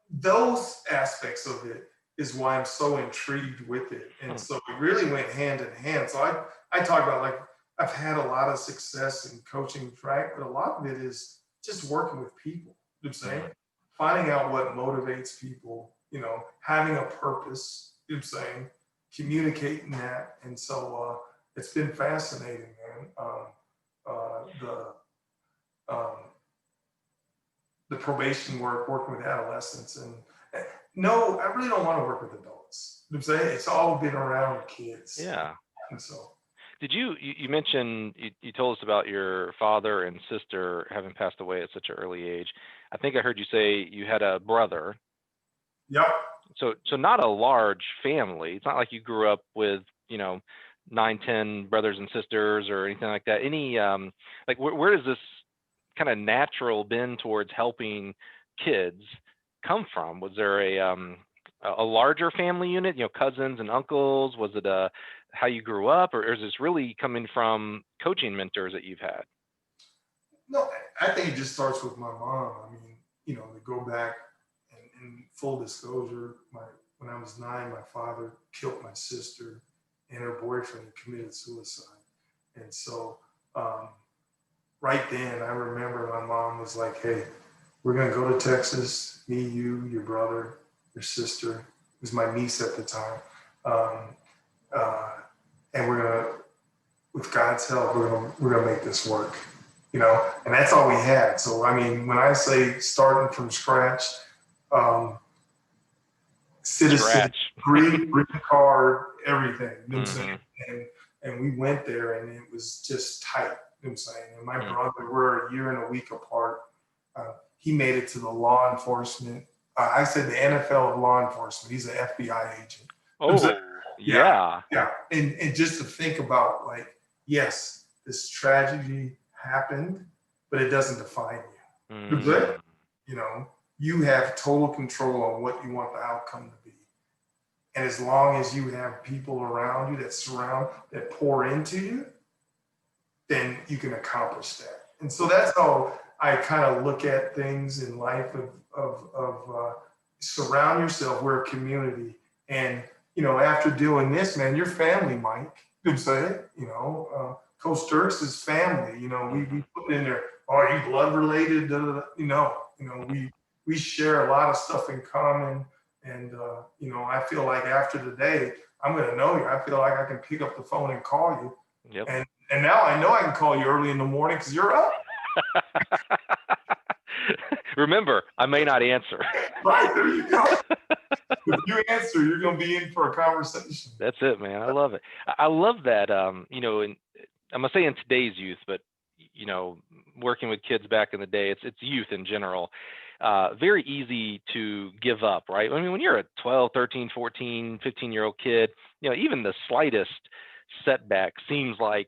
those aspects of it is why I'm so intrigued with it. And so it really went hand in hand. So I talk about like I've had a lot of success in coaching track, but a lot of it is just working with people. You know what I'm saying? Finding out what motivates people, you know, having a purpose, you know what I'm saying, communicating that. And so it's been fascinating, man. The probation work, working with adolescents, and no, I really don't want to work with adults. You know what I'm saying? It's all been around kids. Yeah. And so did you mentioned, you told us about your father and sister having passed away at such an early age. I think I heard you say you had a brother. Yep. So not a large family. It's not like you grew up with, you know, 9, 10 brothers and sisters or anything like that. Any like where does this kind of natural bend towards helping kids come from? Was there a larger family unit, you know, cousins and uncles? Was it how you grew up, or is this really coming from coaching mentors that you've had? No, I think it just starts with my mom. I mean, you know, to go back and full disclosure, when I was 9, my father killed my sister and her boyfriend committed suicide. And so right then, I remember my mom was like, hey, we're going to go to Texas, me, you, your brother, your sister, it was my niece at the time. And we're going to, with God's help, we're going to make this work, you know, and that's all we had. So, I mean, when I say starting from scratch, citizen, green card, everything, you know what I'm saying? And we went there and it was just tight, you know what I'm saying? And my brother, we're a year and a week apart. He made it to the law enforcement. I said the NFL of law enforcement. He's an FBI agent. Oh, yeah. Yeah. And just to think about like, yes, this tragedy happened, but it doesn't define you. You know, you have total control on what you want the outcome to be. And as long as you have people around you that pour into you, then you can accomplish that. And so that's how I kind of look at things in life of surround yourself. We're a community. And, you know, after doing this, man, your family, Mike, you know what I'm saying? You know, Coach Dirks is family. You know, we put in there, are you blood related? You know, we share a lot of stuff in common. And, you know, I feel like after today, I'm going to know you. I feel like I can pick up the phone and call you. Yep. And now I know I can call you early in the morning because you're up. Remember, I may not answer. Right, there you go. If you answer, you're going to be in for a conversation. That's it, man. I love it. I love that, you know, I'm going to say in today's youth, but, you know, working with kids back in the day, it's youth in general. Very easy to give up, right? I mean, when you're a 12, 13, 14, 15-year-old kid, you know, even the slightest setback seems like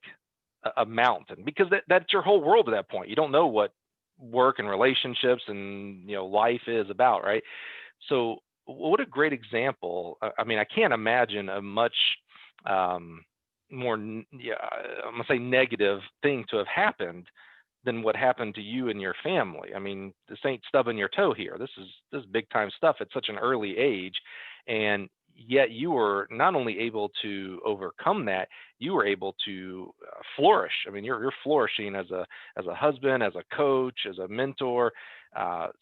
a mountain because that's your whole world at that point. You don't know what work and relationships and, you know, life is about, right? So what a great example. I mean, I can't imagine a much more, I'm gonna say negative thing to have happened than what happened to you and your family. I mean, this ain't stubbing your toe here. This is big time stuff at such an early age. And yet you were not only able to overcome that, you were able to flourish. I mean, you're flourishing as a husband, as a coach, as a mentor.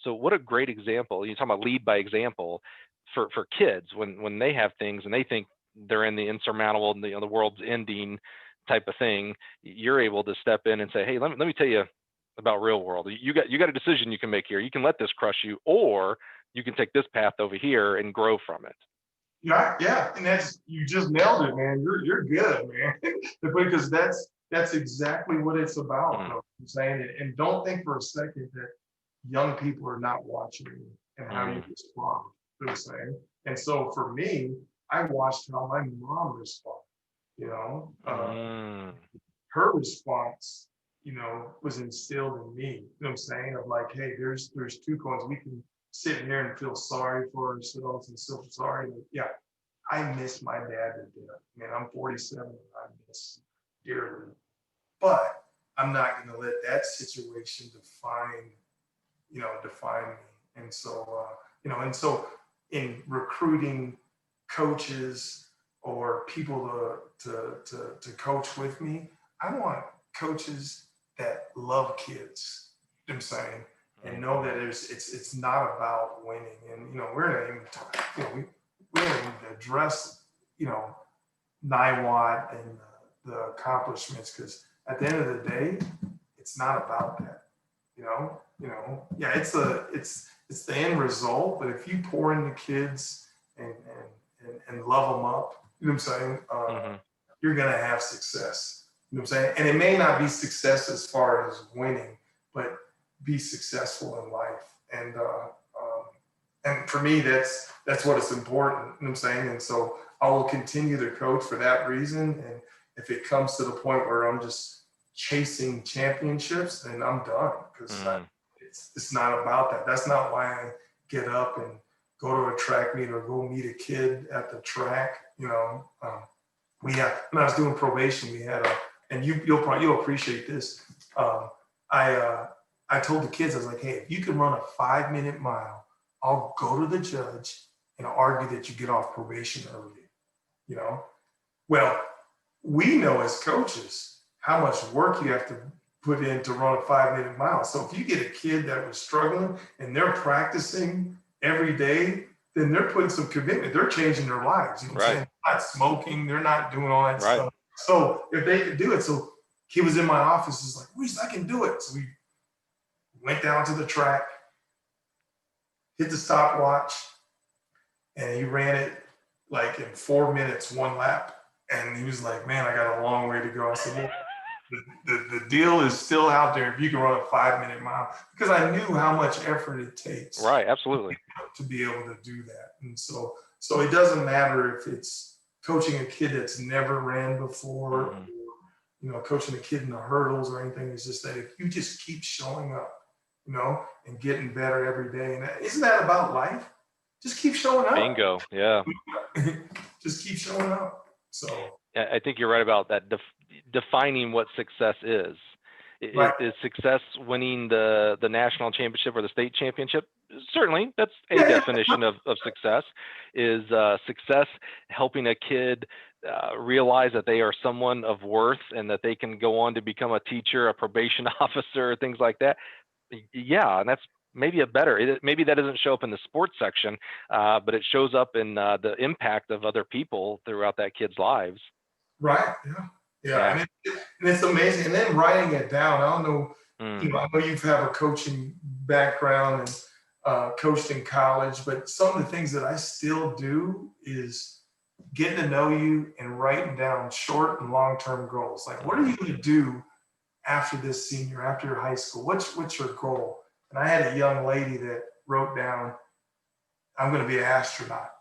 So what a great example. You're talking about lead by example for kids when they have things and they think they're in the insurmountable, the world's ending type of thing. You're able to step in and say, hey, let me tell you about real world. You got a decision you can make here. You can let this crush you, or you can take this path over here and grow from it. Yeah, and you just nailed it, man. You're good, man. Because that's That's exactly what it's about. You know what I'm saying? And don't think for a second that young people are not watching you and how you respond. You know what I'm saying? And so for me, I watched how my mom responded. You know, her response, you know, was instilled in me. You know what I'm saying? Of like, hey, there's two coins. We can sit here and feel sorry for ourselves and feel sorry. Like, yeah, I miss my dad to death. Man, I'm 47 and I miss dearly. But I'm not going to let that situation define me. And so, and so in recruiting coaches or people to coach with me, I want coaches that love kids. You know what I'm saying, and know that it's not about winning. And we're not even talking. We don't even address Niwot and the accomplishments, because at the end of the day, it's not about that. Yeah, it's the end result. But if you pour into kids and love them up, you know what I'm saying, you're gonna have success. You know what I'm saying, and it may not be success as far as winning, but be successful in life. And for me, that's what is important. You know what I'm saying, and so I will continue to coach for that reason. And if it comes to the point where I'm just chasing championships, then I'm done, because it's not about that. That's not why I get up and go to a track meet or go meet a kid at the track. When I was doing probation, we had and you'll appreciate this. I told the kids, I was like, hey, if you can run a 5-minute mile, I'll go to the judge and argue that you get off probation early. Well, we know as coaches how much work you have to put in to run a 5-minute mile. So if you get a kid that was struggling and they're practicing every day, then they're putting some commitment. They're changing their lives. You know what I'm saying? They're not smoking. They're not doing all that stuff. So if they could do it, so he was in my office. He's like, Maurice, I can do it. So we went down to the track, hit the stopwatch, and he ran it like in 4 minutes, 1 lap. And he was like, man, I got a long way to go. I said, well, the deal is still out there if you can run a 5-minute mile, because I knew how much effort it takes. Right, absolutely. To be able to do that. And so it doesn't matter if it's coaching a kid that's never ran before, or, coaching a kid in the hurdles or anything. It's just that if you just keep showing up, and getting better every day. And isn't that about life? Just keep showing up. Bingo. Yeah. Just keep showing up. So I think you're right about that. Defining what success is. Is success winning the national championship or the state championship? Certainly, that's a definition of success. Is success helping a kid realize that they are someone of worth and that they can go on to become a teacher, a probation officer, things like that? Yeah, and that's maybe maybe that doesn't show up in the sports section, but it shows up in the impact of other people throughout that kid's lives. Right. Yeah. And it's amazing. And then writing it down. I don't know. I know you have a coaching background and coached in college, but some of the things that I still do is getting to know you and writing down short and long-term goals. Like, what are you going to do after this senior, after your high school? What's your goal? And I had a young lady that wrote down, I'm going to be an astronaut.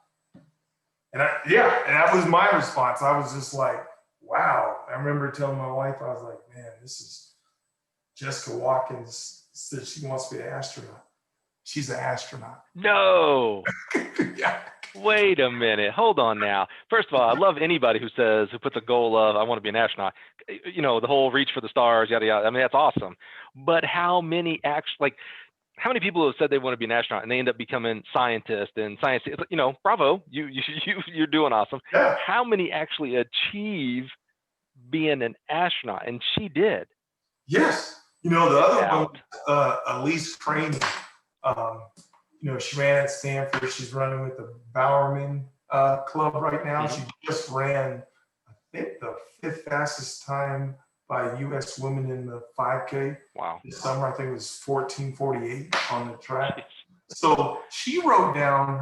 And that was my response. I was just like, wow. I remember telling my wife, I was like, man, this is Jessica Watkins said she wants to be an astronaut. She's an astronaut. No. Yeah. Wait a minute. Hold on now. First of all, I love anybody who puts a goal of, I want to be an astronaut. The whole reach for the stars, yada, yada. I mean, that's awesome. But how many how many people have said they want to be an astronaut and they end up becoming scientists and science? Bravo, you're doing awesome. Yeah. How many actually achieve being an astronaut? And she did. Yes. The other one, Elise Craney. She ran at Stanford. She's running with the Bowerman Club right now. She just ran, I think, the 5th fastest time by U.S. women in the 5K. Wow. This summer, I think it was 14:48 on the track. So she wrote down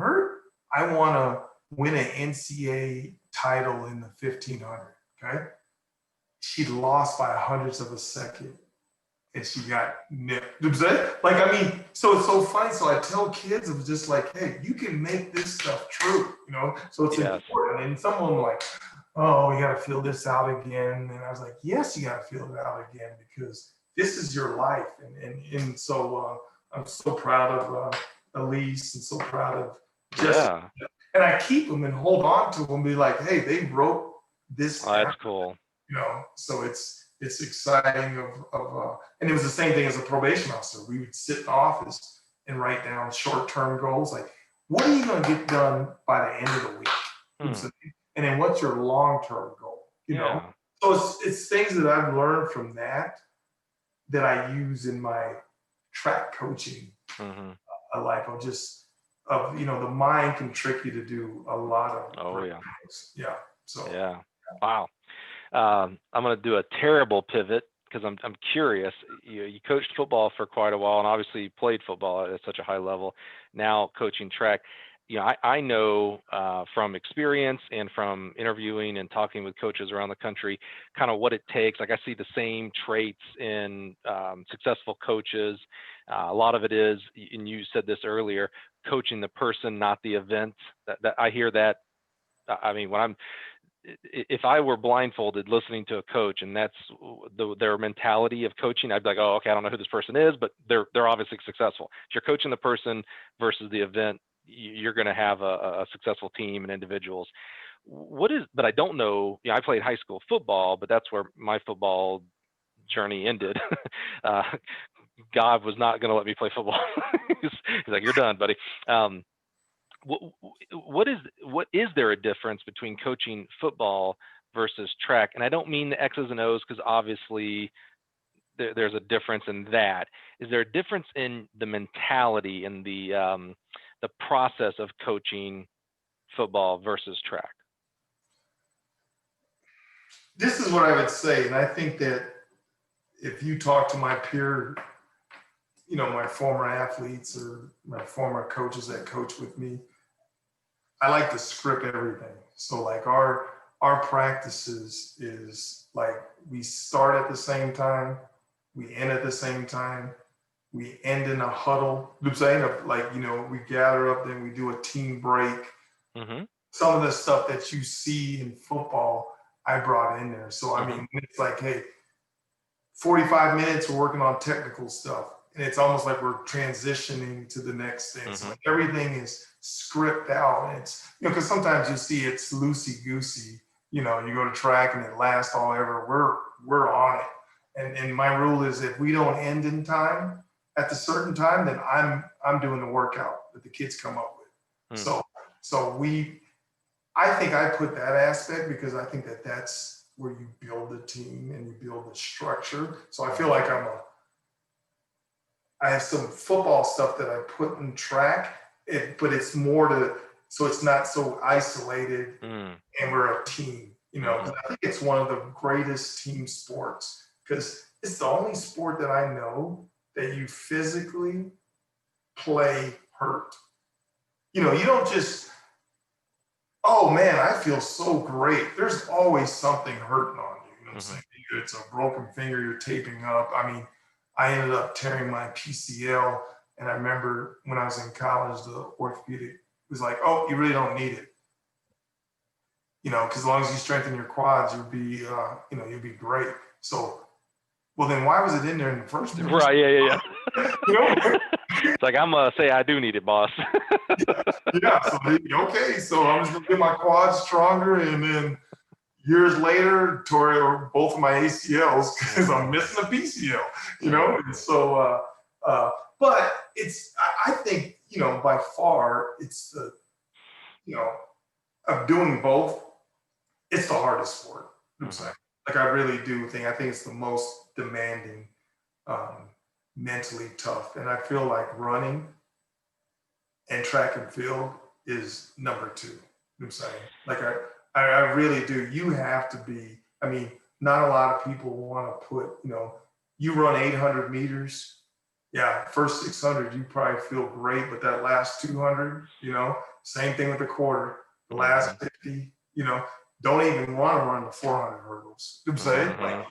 I want to win an NCAA title in the 1500. Okay. she lost by hundredths of a second and she got nipped. Like, I mean, so it's so funny. So I tell kids, it was just like, hey, you can make this stuff true, you know? So it's important. And some of them like, oh, you got to fill this out again. And I was like, yes, you got to fill it out again because this is your life. And so I'm so proud of Elise and so proud of Jessica. And I keep them and hold on to them and be like, hey, they wrote this down. That's cool. You know, so it's exciting and it was the same thing as a probation officer. We would sit in the office and write down short-term goals. Like, what are you going to get done by the end of the week? And then what's your long-term goal? You know? So it's things that I've learned from that I use in my track coaching life of just, you know, the mind can trick you to do a lot of things. Yeah. So. Yeah. Wow. I'm going to do a terrible pivot because I'm curious. You coached football for quite a while and obviously played football at such a high level. Now coaching track. You know, I know from experience and from interviewing and talking with coaches around the country, kind of what it takes. Like I see the same traits in successful coaches. A lot of it is, and you said this earlier, coaching the person, not the event. That I hear that. I mean, if I were blindfolded listening to a coach and that's their mentality of coaching, I'd be like, oh, okay, I don't know who this person is, but they're obviously successful. If you're coaching the person versus the event, you're going to have a successful team and individuals. But I don't know, I played high school football, but that's where my football journey ended. God was not going to let me play football. He's like, you're done, buddy. What is there a difference between coaching football versus track? And I don't mean the X's and O's because obviously there's a difference in that. Is there a difference in the mentality and the process of coaching football versus track? This is what I would say, and I think that if you talk to my peer, you know, my former athletes or my former coaches that coach with me, I like to script everything. So like our practices is like we start at the same time, we end at the same time, we end in a huddle. I'm saying, like, you know, we gather up, then we do a team break. Some of the stuff that you see in football, I brought in there. So I mean, it's like, hey, 45 minutes we're working on technical stuff. And it's almost like we're transitioning to the next thing. So like everything is script out. And it's, you know, because sometimes you see it's loosey-goosey. You know, you go to track and it lasts all ever. We're on it. And my rule is if we don't end in time at the certain time, then I'm doing the workout that the kids come up with. So I think I put that aspect because I think that that's where you build the team and you build the structure. So I feel like I have some football stuff that I put in track, but it's more so it's not so isolated and we're a team, you know. I think it's one of the greatest team sports because it's the only sport that I know that you physically play hurt. You know, you don't just, oh man, I feel so great. There's always something hurting on you. You know what I'm saying? Either it's a broken finger you're taping up. I mean, I ended up tearing my PCL. And I remember when I was in college, the orthopedic was like, oh, you really don't need it. You know, because as long as you strengthen your quads, you'll be, you'll be great. So, well, then why was it in there in the first place? Right, yeah. You know? It's like, I'm going to say I do need it, boss. Yeah, so okay, so I'm just going to get my quads stronger. And then years later, tore both of my ACLs because I'm missing a PCL, you know? And so, but I think, you know, by far, it's the, you know, of doing both, it's the hardest sport. Like I really do think it's the most demanding, mentally tough. And I feel like running and track and field is number 2. You know what I'm saying? Like I really do. You have to be, I mean, not a lot of people want to put, you know, you run 800 meters. Yeah, first 600, you probably feel great, but that last 200, you know, same thing with the quarter, the last 50, you know, don't even want to run the 400 hurdles. You know what I'm saying? Mm-hmm. Like,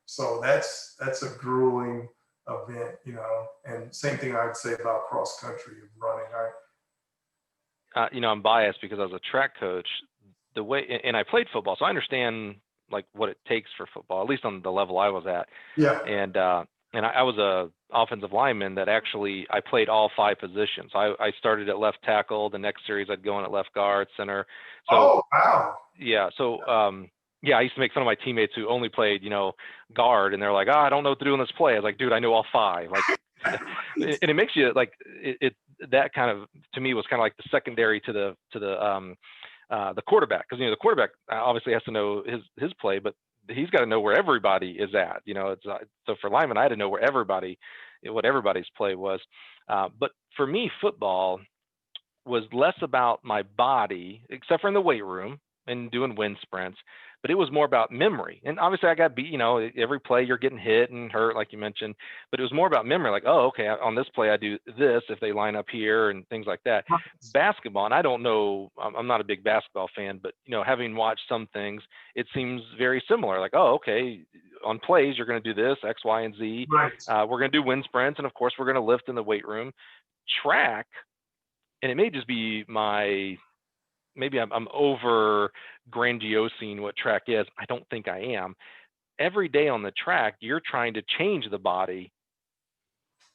so that's a grueling event, and same thing I'd say about cross country of running. I'm biased because I was a track coach. The way, and I played football, so I understand like what it takes for football, at least on the level I was at. Yeah. And I was a offensive lineman that actually I played all 5 positions. I started at left tackle. The next series I'd go in at left guard, center. So, oh wow. Yeah. So I used to make fun of my teammates who only played, guard, and they're like, I don't know what to do in this play. I was like, dude, I know all 5. Like, and it makes you like it that kind of, to me, was kind of like the secondary to the quarterback, because the quarterback obviously has to know his play, but he's got to know where everybody is at. It's so for linemen, I had to know what everybody's play was. But for me, football was less about my body, except for in the weight room and doing wind sprints, but it was more about memory. And obviously I got beat, every play you're getting hit and hurt, like you mentioned, but it was more about memory. Like, oh, okay, on this play, I do this if they line up here and things like that. Basketball, and I don't know, I'm not a big basketball fan, but having watched some things, it seems very similar. Like, oh, okay, on plays, you're going to do this, X, Y, and Z. Right. We're going to do wind sprints. And of course we're going to lift in the weight room. Track, and it may just be maybe I'm over grandiosing what track is. I don't think I am. Every day on the track, you're trying to change the body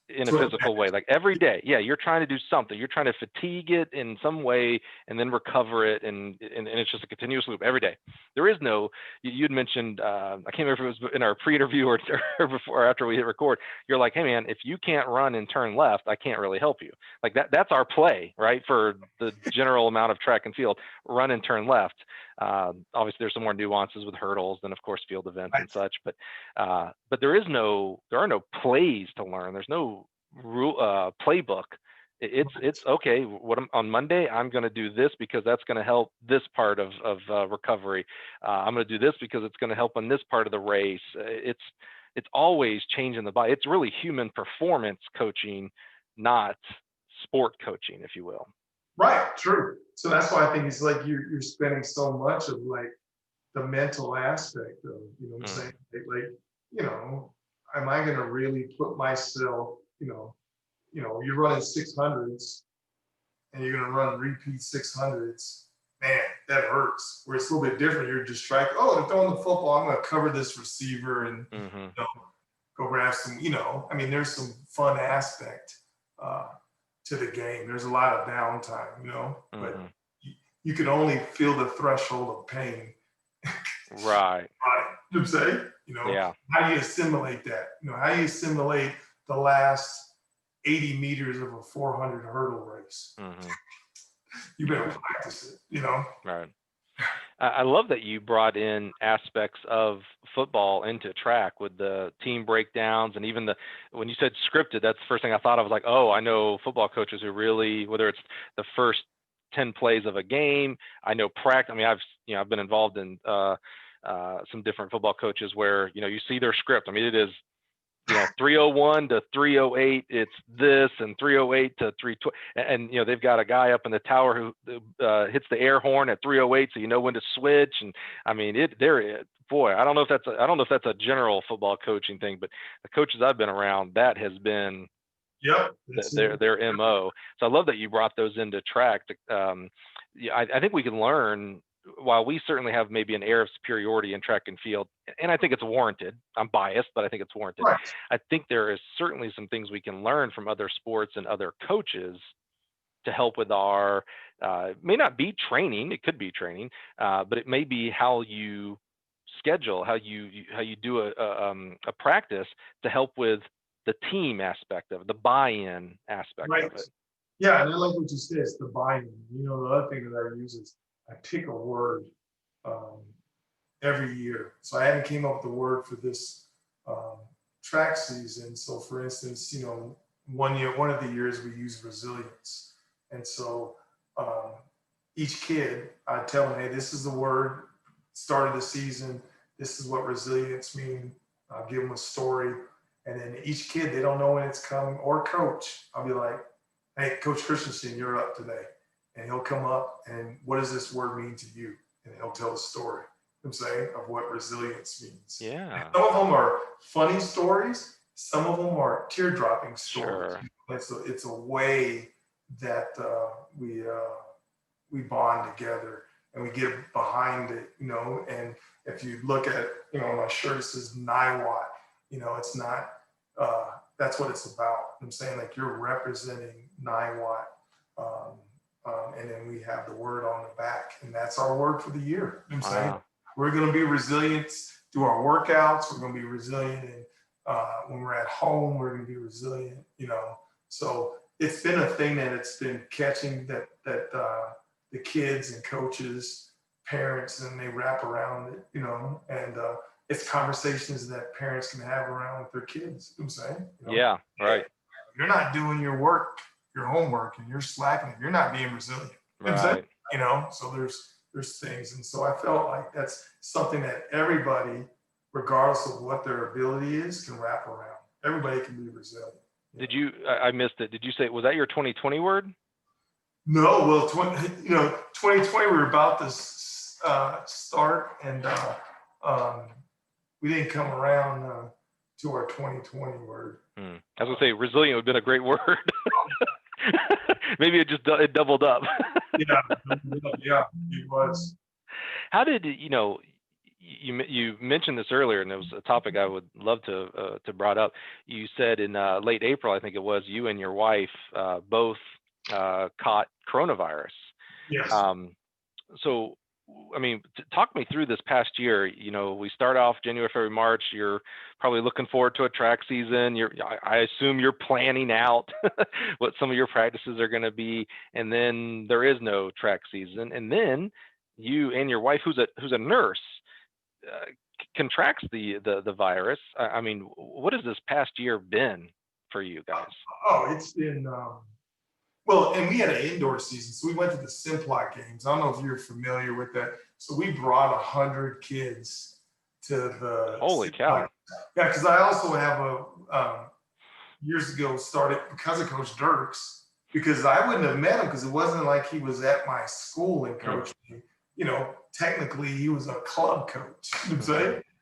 in a physical way, like every day. Yeah, you're trying to do something. You're trying to fatigue it in some way and then recover it, and it's just a continuous loop every day. There is no, you'd mentioned, I can't remember if it was in our pre-interview or before or after we hit record. You're like, hey man, if you can't run and turn left, I can't really help you. Like that's our play, right? For the general amount of track and field, run and turn left. Obviously there's some more nuances with hurdles than of course field events and such, but there are no plays to learn. There's no playbook. It's okay. On Monday, I'm going to do this because that's going to help this part of recovery. I'm going to do this because it's going to help on this part of the race. It's always changing the body. It's really human performance coaching, not sport coaching, if you will. Right. True. So that's why I think it's like you're spending so much of like the mental aspect of, what I'm saying? Like, am I going to really put myself, you're running 600s and you're going to run repeat 600s, man, that hurts. Where it's a little bit different. You're distracted. Oh, they're throwing the football. I'm going to cover this receiver and, go grab some, there's some fun aspect to the game. There's a lot of downtime, but you can only feel the threshold of pain. Right. You know what I'm saying? Yeah. How do you assimilate that? How do you assimilate the last 80 meters of a 400 hurdle race? You better practice it, Right. I love that you brought in aspects of football into track with the team breakdowns, and even when you said scripted, that's the first thing I thought of. Was like, oh, I know football coaches who really, whether it's the first 10 plays of a game, I know practice. I mean, I've been involved in some different football coaches where, you see their script. I mean, it is, 301 to 308, it's this, and 308 to 320. And, they've got a guy up in the tower who hits the air horn at 308, so you know when to switch. And I mean, boy, I don't know if that's a general football coaching thing, but the coaches I've been around, that has been their MO. So I love that you brought those into track. I think we can learn, while we certainly have maybe an air of superiority in track and field, and I think it's warranted. I'm biased, but I think it's warranted. Right. I think there is certainly some things we can learn from other sports and other coaches to help with our, may not be training, it could be training, but it may be how you schedule, how you do a practice to help with the team aspect of it, the buy-in aspect of it. Yeah, and I like what you said, it's the buy-in. The other thing that I use is I pick a word every year. So I haven't came up with the word for this track season. So for instance, one of the years we used resilience. And so each kid, I tell them, hey, this is the word, start of the season. This is what resilience means. I'll give them a story. And then each kid, they don't know when it's coming, or coach, I'll be like, hey, Coach Christensen, you're up today. And he'll come up and what does this word mean to you? and he'll tell the story, I'm saying, of what resilience means. Yeah. And some of them are funny stories. Some of them are tear-dropping stories. Sure. It's a way that we bond together and we get behind it, and if you look at, my shirt, it says Niwot, it's not, that's what it's about. I'm saying, like, you're representing Niwot, and then we have the word on the back, and that's our word for the year. I'm saying we're going to be resilient through our workouts. We're going to be resilient when we're at home. We're going to be resilient, so it's been a thing that it's been catching that the kids and coaches, parents, and they wrap around it, and it's conversations that parents can have around with their kids. You know what I'm saying? Yeah, right. You're not doing your work, your homework, and you're slacking. You're not being resilient. You know what I'm saying? So there's things, and so I felt like that's something that everybody, regardless of what their ability is, can wrap around. Everybody can be resilient. Did you? I missed it. Did you say, was that your 2020 word? No, well, 2020 we were about to start, and we didn't come around to our 2020 word. I was gonna say resilient would have been a great word. Maybe it doubled up. Yeah, it was. How did you mentioned this earlier, and it was a topic I would love to brought up. You said in late April, I think it was, you and your wife both caught coronavirus. Yes. So, I mean, talk me through this past year. We start off January, February, March. You're probably looking forward to a track season. I assume you're planning out what some of your practices are going to be, and then there is no track season. And then you and your wife, who's a nurse, contracts the virus. I mean, what has this past year been for you guys? Oh, it's been well, and we had an indoor season, so we went to the Simplot games. I don't know if you're familiar with that. So we brought 100 kids to the Holy cow. Yeah, because I also have years ago started because of Coach Dirks, because I wouldn't have met him because it wasn't like he was at my school and coached me. Technically he was a club coach,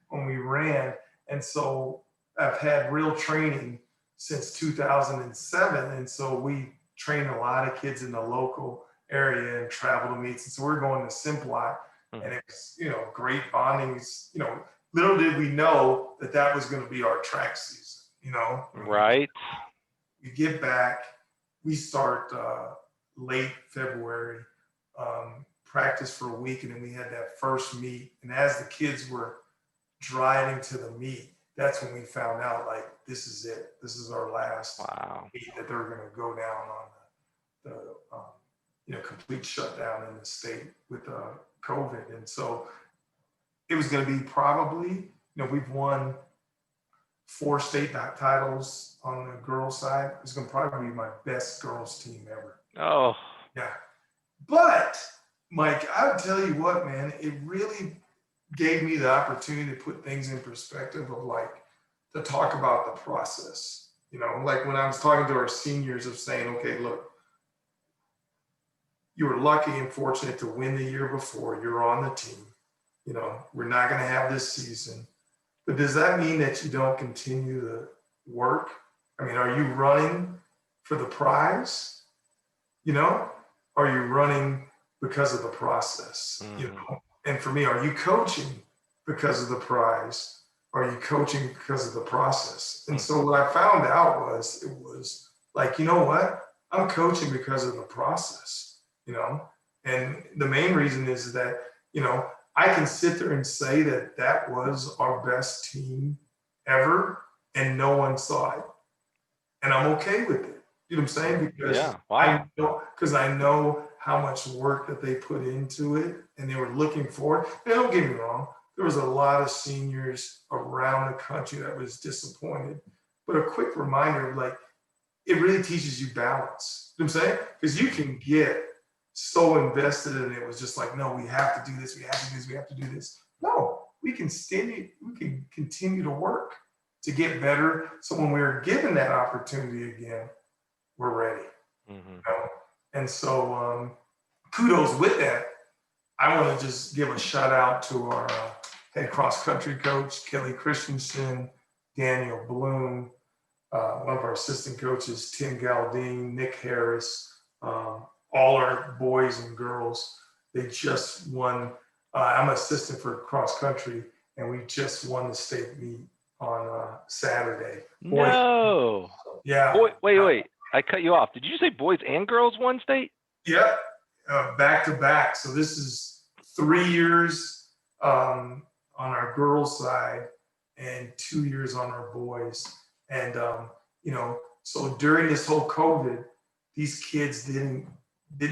when we ran. And so I've had real training since 2007. And so we train a lot of kids in the local area and travel to meets. And so we're going to Simplot, and it's, great bondings. Little did we know that was going to be our track season, Right. We get back, we start late February, practice for a week, and then we had that first meet. And as the kids were driving to the meet, that's when we found out, like, this is it. This is our last meet that they're going to go down on the complete shutdown in the state with COVID. And so it was going to be probably, we've won 4 state titles on the girls' side. It's going to probably be my best girls' team ever. Oh. Yeah. But, Mike, I would tell you what, man, it really gave me the opportunity to put things in perspective of, like, to talk about the process. Like when I was talking to our seniors of saying, okay, look, you were lucky and fortunate to win the year before. You're on the team. We're not going to have this season. But does that mean that you don't continue to work? I mean, are you running for the prize? Are you running because of the process? And for me, are you coaching because of the prize? Are you coaching because of the process? And so what I found out was, it was like, you know what? I'm coaching because of the process, and the main reason is that, I can sit there and say that was our best team ever, and no one saw it. And I'm okay with it. You know what I'm saying? Because I know how much work that they put into it, and they were looking for it. And don't get me wrong, there was a lot of seniors around the country that was disappointed. But a quick reminder, like, it really teaches you balance. You know what I'm saying? Because you can get so invested in it. It was just like, no, we have to do this, we have to do this, we have to do this. No, we can continue to work to get better. So when we're given that opportunity again, we're ready. And so kudos with that. I want to just give a shout out to our head cross country coach, Kelly Christensen, Daniel Bloom, one of our assistant coaches, Tim Galdine, Nick Harris, all our boys and girls. They just won. I'm assistant for cross country, and we just won the state meet on Saturday. No. Yeah. Wait. I cut you off. Did you say boys and girls won state? Yep. Back to back. So this is 3 years on our girls' side and 2 years on our boys. And so during this whole COVID, these kids didn't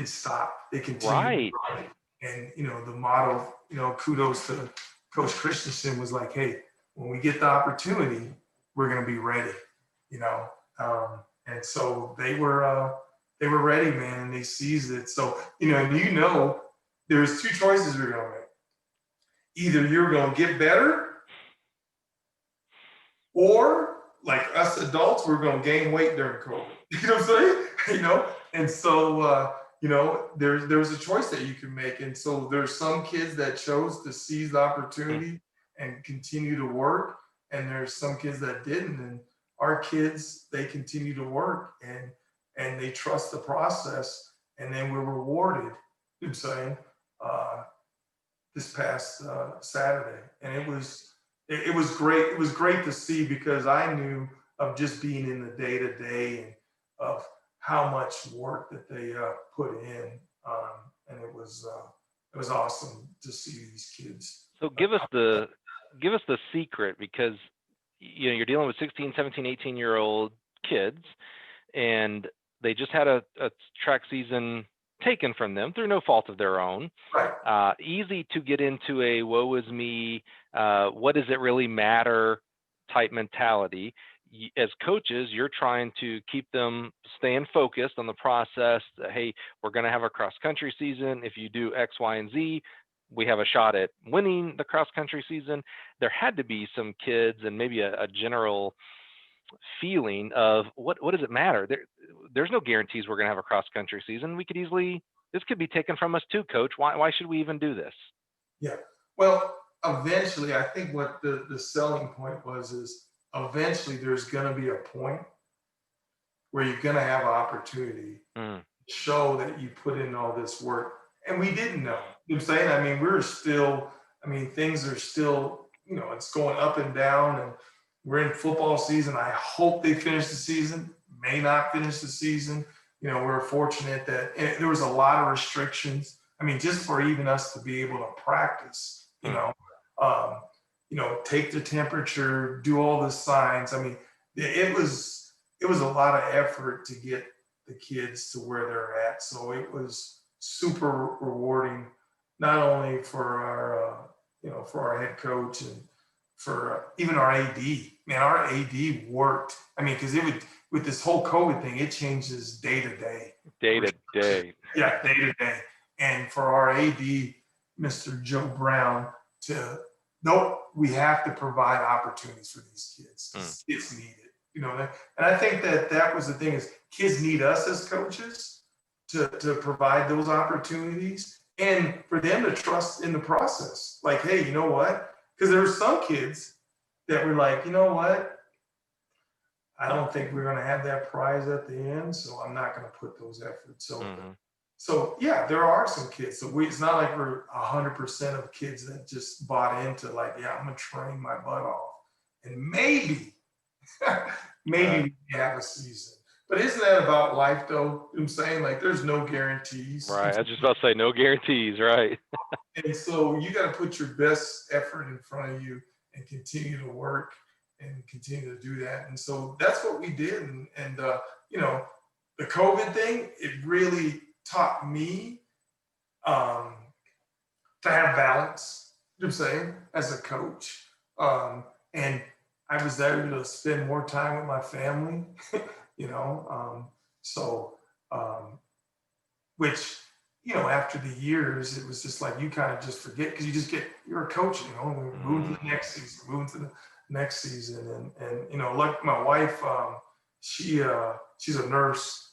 stop. They continued. Right. And the motto, kudos to Coach Christensen, was like, hey, when we get the opportunity, we're going to be ready. And so they were ready, man, and they seized it. So there's two choices we're going to make. Either you're going to get better, or like us adults, we're going to gain weight during COVID. You know what I'm saying? And so there's a choice that you can make. And so there's some kids that chose to seize the opportunity and continue to work, and there's some kids that didn't. And our kids, they continue to work and they trust the process, and then we're rewarded. You know what I'm saying? This past Saturday, and it was great. It was great to see, because I knew of just being in the day to day and of how much work that they put in, and it was awesome to see these kids. So give us the secret, because you're dealing with 16, 17, 18-year-old kids, and they just had a track season taken from them through no fault of their own. Right. Easy to get into a woe is me, what does it really matter type mentality. As coaches, you're trying to keep them staying focused on the process. Hey, we're going to have a cross country season. If you do X, Y, and Z, we have a shot at winning the cross country season. There had to be some kids, and maybe a general feeling of what does it matter? There's no guarantees we're going to have a cross country season. This could be taken from us too, coach. Why should we even do this? Yeah. Well, eventually, I think what the selling point is eventually there's going to be a point where you're going to have an opportunity to show that you put in all this work. And we didn't know. You know what I'm saying? I mean, things are still, it's going up and down, and we're in football season. I hope they finish the season, may not finish the season. We're fortunate that there was a lot of restrictions. I mean, just for even us to be able to practice, take the temperature, do all the signs. I mean, it was a lot of effort to get the kids to where they're at. So it was super rewarding, not only for our head coach and for even our AD. Man, our AD worked. I mean, because with this whole COVID thing, it changes day to day. Day to day. Yeah, day to day. And for our AD, Mr. Joe Brown, we have to provide opportunities for these kids. It's needed, And I think that was the thing, is kids need us as coaches to provide those opportunities, and for them to trust in the process. Like, hey, you know what? Because there were some kids that were like, you know what? I don't think we're going to have that prize at the end, so I'm not going to put those efforts. So yeah, there are some kids. So it's not like we're 100% of kids that just bought into like, yeah, I'm going to train my butt off. And maybe we have a season. But isn't that about life, though? You know what I'm saying? Like, there's no guarantees. Right. I was just about to say no guarantees, right? And so you got to put your best effort in front of you and continue to work and continue to do that. And so that's what we did. And the COVID thing, it really taught me to have balance, you know what I'm saying, as a coach. And I was able to spend more time with my family, which, after the years, it was just like, you kind of just forget, because you're a coach, moving to the next season, and like my wife, she's a nurse.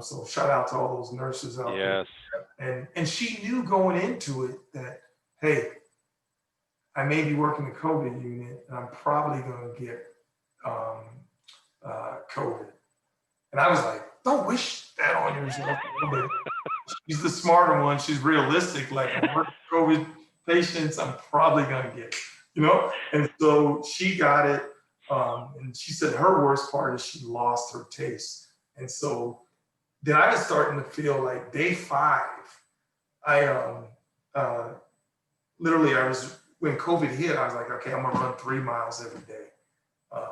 So shout out to all those nurses out there. And she knew going into it that, hey, I may be working the COVID unit and I'm probably going to get COVID. And I was like, don't wish that on yourself. She's the smarter one. She's realistic. Like, I'm working COVID patients, I'm probably going to get it, you know? And so she got it. And she said her worst part is she lost her taste. And so then I was starting to feel like day 5, literally when COVID hit, I was like, okay, I'm gonna run 3 miles every day. I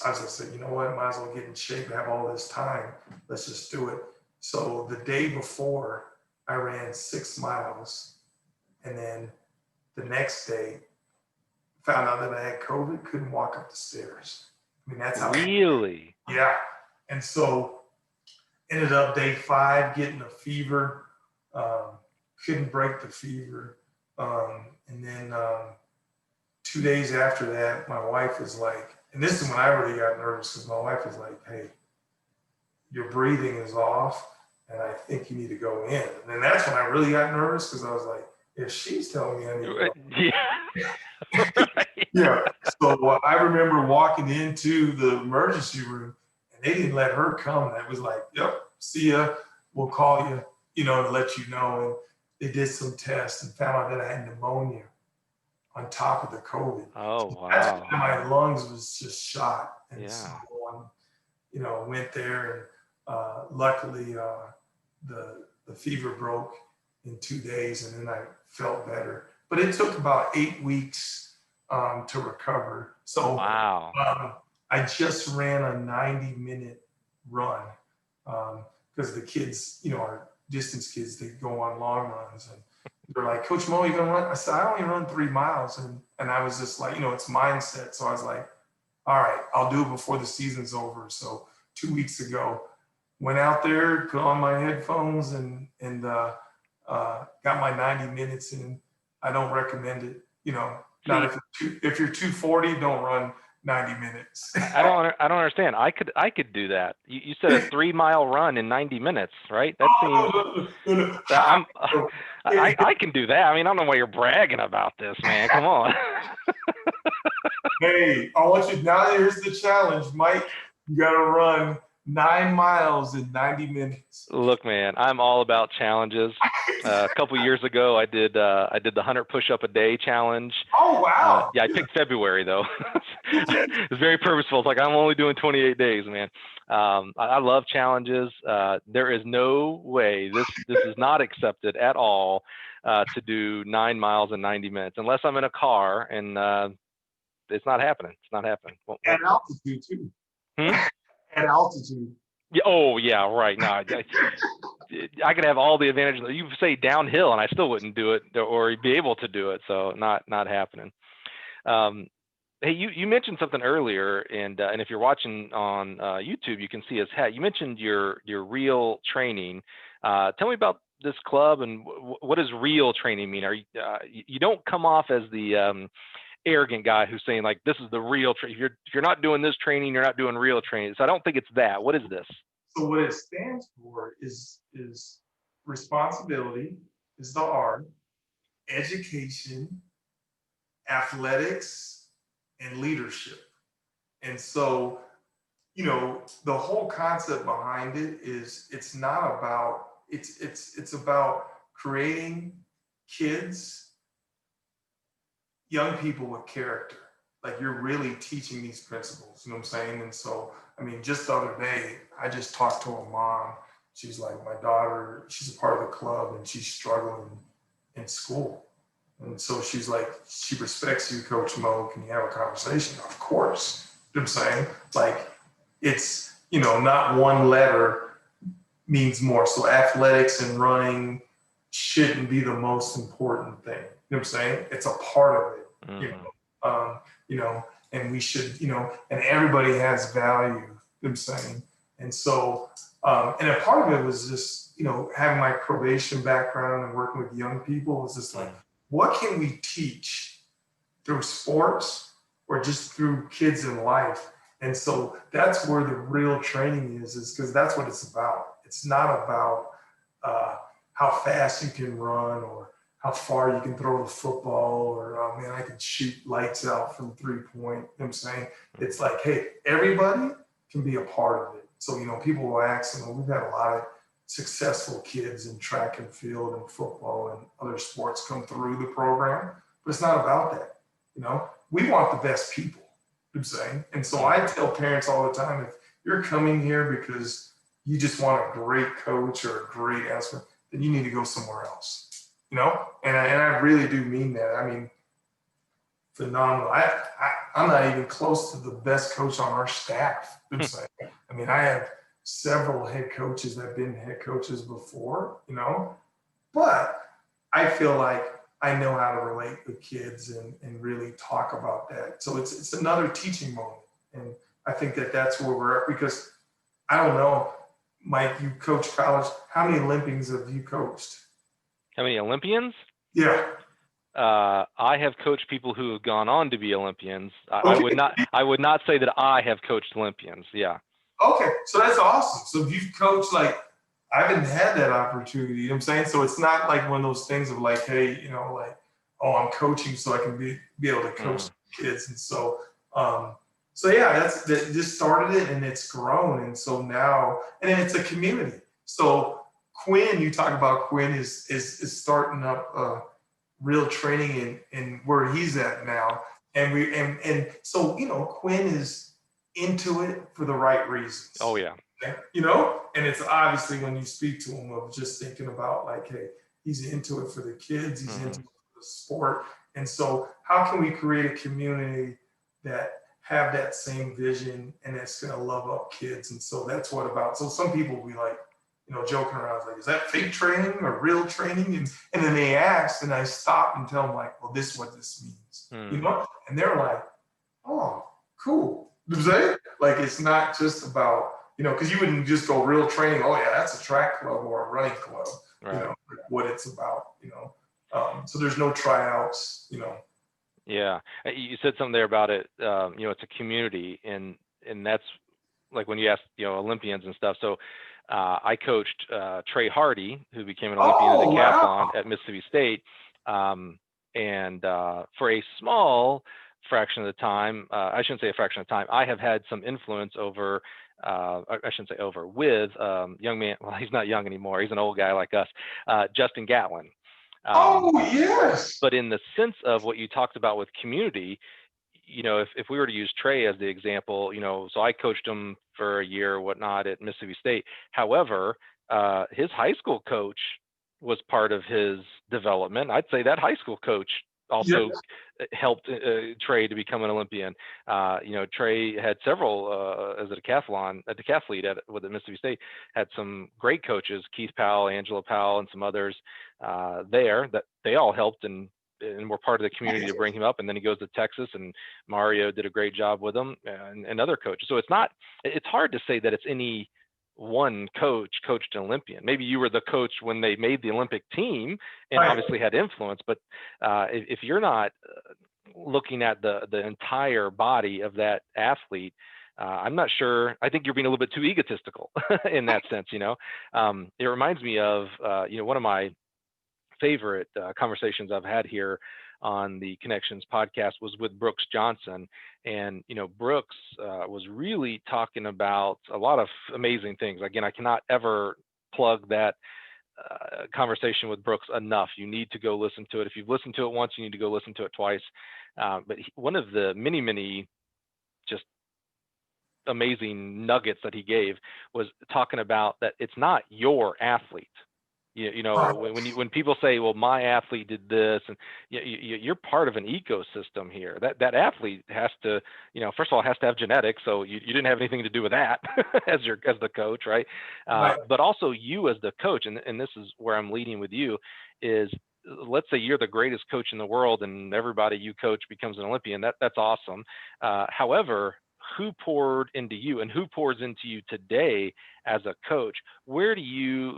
was just saying, you know what, might as well get in shape and have all this time. Let's just do it. So the day before, I ran 6 miles. And then the next day, found out that I had COVID, couldn't walk up the stairs. I mean, that's how. Really? Yeah. And so ended up day 5 getting a fever. Couldn't break the fever. And then 2 days after that, my wife was like, and this is when I really got nervous because my wife was like, hey, your breathing is off and I think you need to go in. And then that's when I really got nervous because I was like, if she's telling me I need to go in. Yeah. Right. Yeah. So I remember walking into the emergency room and they didn't let her come. That was like, yep, see ya. We'll call you, to let you know. And they did some tests and found out that I had pneumonia on top of the COVID. Oh, wow. That's when my lungs was just shot. And Yeah. so went there and luckily the fever broke in 2 days and then I felt better. But it took about 8 weeks to recover. So wow. I just ran a 90-minute run because the kids, our distance kids, they go on long runs and they're like, Coach Mo, you gonna run? I said, I only run 3 miles. And I was just like, it's mindset. So I was like, all right, I'll do it before the season's over. So 2 weeks ago, went out there, put on my headphones and got my 90 minutes in. I don't recommend it. Not if you're 240, don't run 90 minutes. I don't understand. I could do that. You said a 3 mile run in 90 minutes, right? That seems. I can do that. I mean, I don't know why you're bragging about this, man. Come on. Hey, I want you. Now here's the challenge, Mike. You got to run 9 miles in 90 minutes. Look, man, I'm all about challenges. A couple years ago, I did the 100 push-up a day challenge. Oh, wow. Yeah, I picked February though. It's very purposeful. It's like I'm only doing 28 days, man. I love challenges. There is no way this is not accepted at all to do 9 miles in 90 minutes unless I'm in a car, and it's not happening. It's not happening. At altitude too. At altitude. Yeah. Oh, yeah. Right. No, I could have all the advantages. You say downhill, and I still wouldn't do it or be able to do it. So not happening. Hey, you mentioned something earlier, and if you're watching on YouTube, you can see his hat. You mentioned your R.E.A.L training. Tell me about this club and what does R.E.A.L training mean? Are you don't come off as the arrogant guy who's saying like this is the R.E.A.L training. If you're not doing this training, you're not doing R.E.A.L training. So I don't think it's that. What is this? So what it stands for is responsibility, is the R, education, athletics, and leadership. And so, the whole concept behind it is it's about creating kids, young people with character. Like you're really teaching these principles, you know what I'm saying? And so, I mean, just the other day, I just talked to a mom. She's like, my daughter, she's a part of the club and she's struggling in school. And so she's like, she respects you, Coach Mo. Can you have a conversation? Of course. You know what I'm saying? Like, it's, not one letter means more. So athletics and running shouldn't be the most important thing. You know what I'm saying? It's a part of it, and we should, and everybody has value, you know what I'm saying? And so, and a part of it was just, having my probation background and working with young people was just like, what can we teach through sports or just through kids in life? And so that's where the R.E.A.L training is because that's what it's about. It's not about how fast you can run or how far you can throw the football or, oh man, I can shoot lights out from 3-point. You know what I'm saying? It's like, hey, everybody can be a part of it. So, people will ask, we've had a lot of successful kids in track and field and football and other sports come through the program, but it's not about that. We want the best people, you know what I'm saying? And so I tell parents all the time, if you're coming here because you just want a great coach or a great athlete, then you need to go somewhere else. And I really do mean that. I mean, phenomenal. I'm not even close to the best coach on our staff. I mean, I have several head coaches that have been head coaches before, but I feel like I know how to relate with kids and really talk about that. So it's another teaching moment. And I think that's where we're at, because I don't know, Mike, you coach college. How many Olympians have you coached? How many Olympians? Yeah. I have coached people who have gone on to be Olympians. I would not say that I have coached Olympians. Yeah. Okay, so that's awesome. So if you've coached, like, I haven't had that opportunity. You know what I'm saying? So it's not like one of those things of like, hey, like, oh, I'm coaching so I can be able to coach kids. And so, yeah, that just started it and it's grown. And so now, and then it's a community. So Quinn, you talk about Quinn is starting up real training in where he's at now. And so, Quinn is into it for the right reasons. Oh yeah. And it's obviously when you speak to him of just thinking about like, hey, he's into it for the kids, he's into it for the sport. And so how can we create a community that have that same vision and that's going to love up kids? And so that's what about. So some people will be like, joking around, like, is that fake training or real training? And then they ask, and I stop and tell them like, well, this is what this means, And they're like, oh, cool. Like, it's not just about, because you wouldn't just go real training. Oh yeah, that's a track club or a running club. Right. Like what it's about. So there's no tryouts. Yeah, you said something there about it. It's a community, and that's like when you ask, Olympians and stuff. So I coached Trey Hardy, who became an Olympian in decathlon at Mississippi State, and for a small fraction of the time, I shouldn't say a fraction of the time, I have had some influence over, I shouldn't say over, with young man, well, he's not young anymore, he's an old guy like us, Justin Gatlin. Yes. But in the sense of what you talked about with community, if we were to use Trey as the example, so I coached him for a year or whatnot at Mississippi State. However, his high school coach was part of his development. I'd say that high school coach also helped Trey to become an Olympian. Trey had several as a decathlete with Mississippi State, had some great coaches, Keith Powell, Angela Powell, and some others there that they all helped and were part of the community to bring him up. And then he goes to Texas, and Mario did a great job with him and other coaches. So it's hard to say that it's any one coach coached an Olympian. Maybe you were the coach when they made the Olympic team and obviously had influence, but if you're not looking at the entire body of that athlete, I'm not sure. I think you're being a little bit too egotistical in that sense. It reminds me of one of my favorite conversations I've had here on the Connections podcast was with Brooks Johnson. And, Brooks was really talking about a lot of amazing things. Again, I cannot ever plug that conversation with Brooks enough. You need to go listen to it. If you've listened to it once, you need to go listen to it twice. But one of the many just amazing nuggets that he gave was talking about that it's not your athlete. When people say, well, my athlete did this, and you're part of an ecosystem here. That athlete has to, first of all, has to have genetics. So you didn't have anything to do with that as the coach, right? But also you as the coach, and this is where I'm leading with you, is let's say you're the greatest coach in the world and everybody you coach becomes an Olympian. That's awesome. However, who poured into you and who pours into you today as a coach? Where do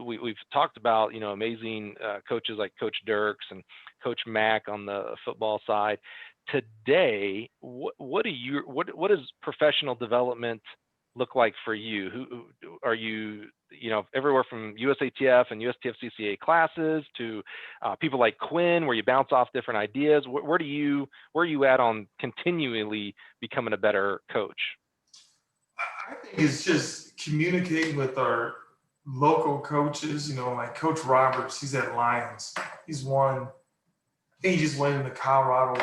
we've talked about, amazing coaches like Coach Dirks and Coach Mack on the football side. Today, what is professional development look like for you? Who are you? Everywhere from USATF and USTF CCA classes to people like Quinn, where you bounce off different ideas. Where are you at on continually becoming a better coach? I think it's just communicating with our local coaches, like Coach Roberts, he's at Lions. He's won, I think he just went in the Colorado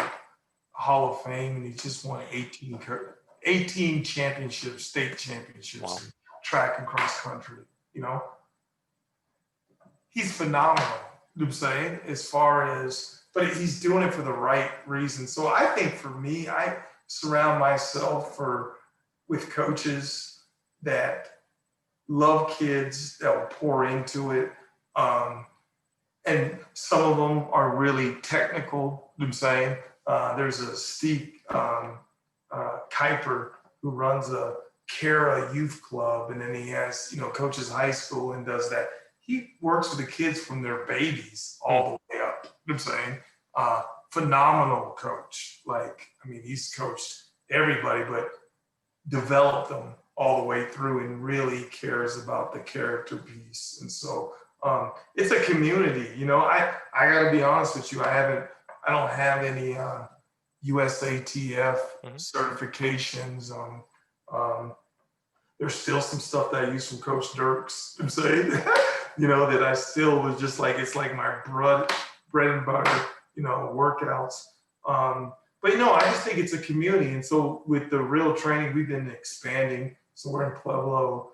Hall of Fame, and he just won 18 championships, state championships, Wow. track and cross country. He's phenomenal, I'm saying, as far as, but he's doing it for the right reasons. So I think for me, I surround myself with coaches that love kids, that will pour into it. And some of them are really technical, I'm saying. There's a Steve Kuiper who runs a Cara youth club, and then he has, coaches high school and does that. He works with the kids from their babies all the way up. I'm saying, phenomenal coach. He's coached everybody, but developed them all the way through, and really cares about the character piece. And so it's a community. I got to be honest with you. I don't have any USATF certifications. There's still some stuff that I use from Coach Dirks, I'm saying, that I still was just like, it's like my bread and butter, workouts. But I just think it's a community. And so with the R.E.A.L training, we've been expanding. So we're in Pueblo,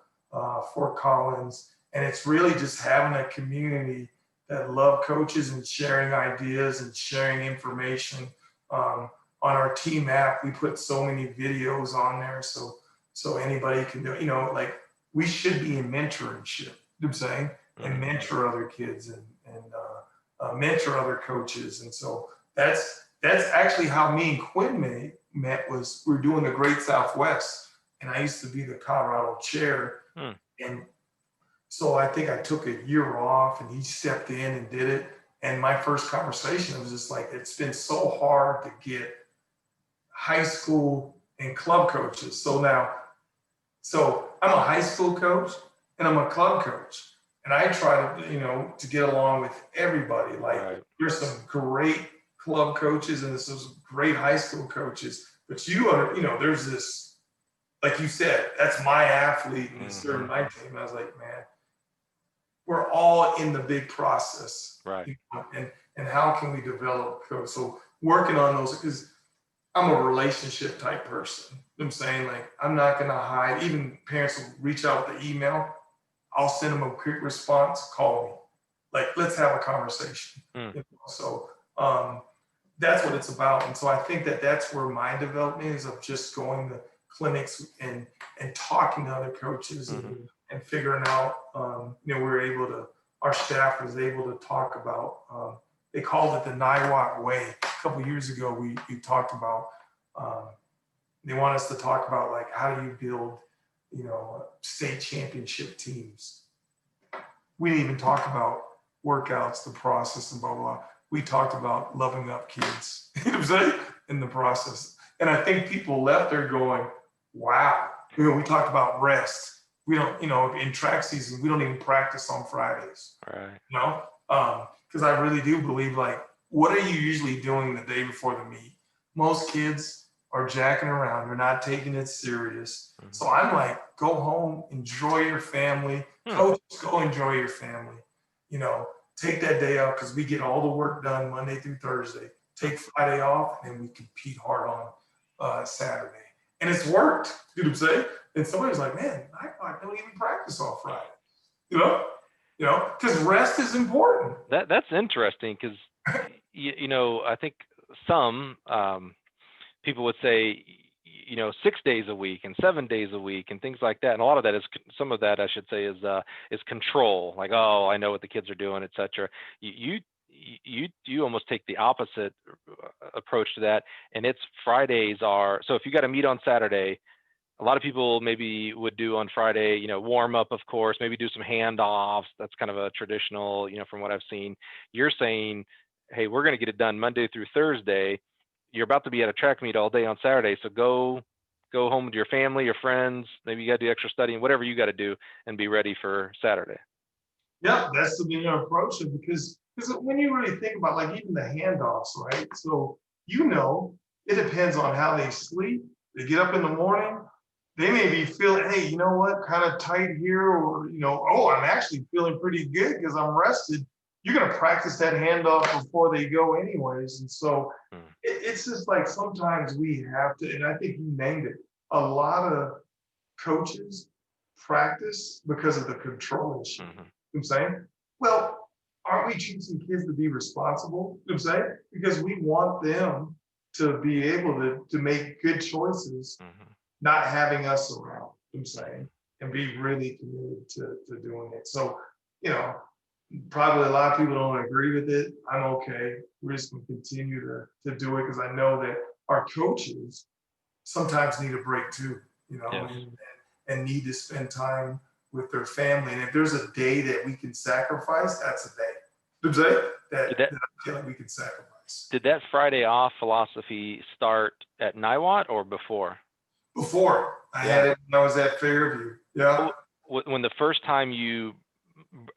Fort Collins, and it's really just having a community that love coaches and sharing ideas and sharing information. On our team app, we put so many videos on there, so anybody can do it. We should be in mentorship, I'm saying, and mentor other kids and mentor other coaches. And so that's actually how me and Quinn met. Was we were doing the Great Southwest, and I used to be the Colorado chair. And so I think I took a year off, and he stepped in and did it. And my first conversation was just like, it's been so hard to get high school and club coaches. So I'm a high school coach and I'm a club coach. And I try to get along with everybody. There's some great club coaches and there's some great high school coaches, but there's this, like you said, that's my athlete and it's serving my team. And I was like, man, we're all in the big process. Right. And how can we develop coach? So working on those, because I'm a relationship type person. I'm saying, I'm not going to hide. Even parents will reach out with the email. I'll send them a quick response, call me. Let's have a conversation. So that's what it's about. And so I think that's where my development is, of just going to clinics and talking to other coaches and figuring out, our staff was able to talk about, they called it the Niwot way. A couple of years ago, we talked about, they want us to talk about how do you build, state championship teams. We didn't even talk about workouts, the process, and blah, blah, blah. We talked about loving up kids, in the process. And I think people left there going, wow. We talked about rest. We don't, in track season, we don't even practice on Fridays. Right. Because I really do believe, what are you usually doing the day before the meet? Most kids are jacking around. They're not taking it serious. So I'm like, go home, enjoy your family. Coaches, go enjoy your family. Take that day off, because we get all the work done Monday through Thursday. Take Friday off, and then we compete hard on Saturday. And it's worked, you know what I'm saying? And somebody's like, man, I don't even practice on Friday. Because rest is important. That's interesting, because I think some people would say 6 days a week and 7 days a week and things like that, and a lot of that is, some of that I should say is control. Oh, I know what the kids are doing, etc. You almost take the opposite approach to that, and it's Fridays are, so if you got to meet on Saturday, a lot of people maybe would do on Friday, warm up, of course, maybe do some handoffs. That's kind of a traditional, from what I've seen. You're saying, hey, we're going to get it done Monday through Thursday. You're about to be at a track meet all day on Saturday, so go Yeah. home to your family, your friends. Maybe you got to do extra studying, whatever you got to do, and be ready for Saturday. Yeah, that's the way to approach it because when you really think about like even the handoffs, right? So it depends on how they sleep. They get up in the morning, they may be feeling, hey, you know what, kind of tight here, or oh, I'm actually feeling pretty good because I'm rested. You're gonna practice that handoff before they go anyways. And so it's just like sometimes we have to, and I think you named it, a lot of coaches practice because of the control issue. You know what I'm saying? Well, aren't we teaching kids to be responsible? You know what I'm saying? Because we want them to be able to make good choices, not having us around, you know what I'm saying, and be really committed to doing it. So, probably a lot of people don't agree with it. I'm okay. We're just gonna continue to do it because I know that our coaches sometimes need a break too, Yes. and need to spend time with their family. And if there's a day that we can sacrifice, that's a day. You know what I'm saying? That I feel like we can sacrifice. Did that Friday off philosophy start at Niwot or before? Before. I had it when I was at Fairview. Yeah. When the first time you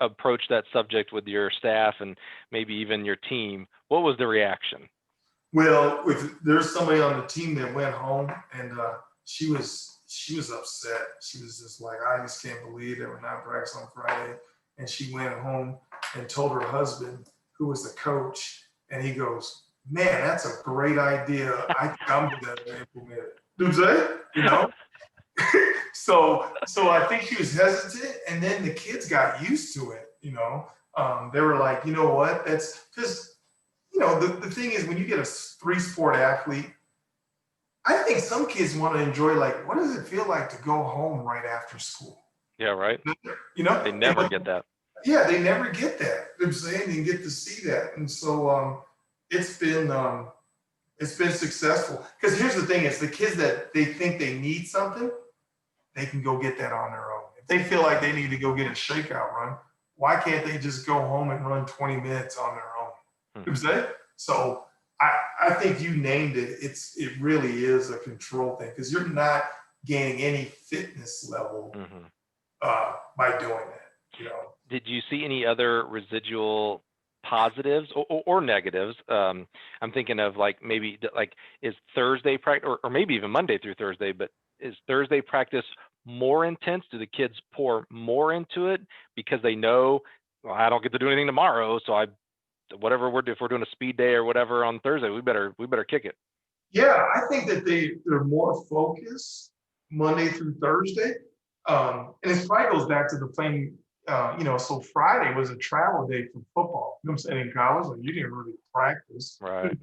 approached that subject with your staff and maybe even your team, what was the reaction? Well, there's somebody on the team that went home and she was upset. She was just like, I just can't believe that we're not practicing on Friday. And she went home and told her husband, who was the coach, and he goes, man, that's a great idea. I'm going to implement it. You know what I'm saying? So I think she was hesitant, and then the kids got used to it. They were like, you know what? That's because the thing is when you get a 3-sport athlete, I think some kids want to enjoy, like, what does it feel like to go home right after school? Yeah, right. They never get that. Yeah, they never get that. You know what I'm saying? They get to see that. And so it's been successful. Because here's the thing, it's the kids that they think they need something, they can go get that on their own. If they feel like they need to go get a shakeout run, why can't they just go home and run 20 minutes on their own? You know what I'm saying? So I think you named it. It really is a control thing because you're not gaining any fitness level by doing that. Did you see any other residual positives or negatives? I'm thinking of maybe is Thursday practice or maybe even Monday through Thursday, but is Thursday practice more intense? Do the kids pour more into it because they know, well, I don't get to do anything tomorrow, so if we're doing a speed day or whatever on Thursday, we better kick it. Yeah, I think that they're more focused Monday through Thursday, and it probably goes back to the thing. So Friday was a travel day for football. You know what I'm saying? In college, like you didn't really practice, right?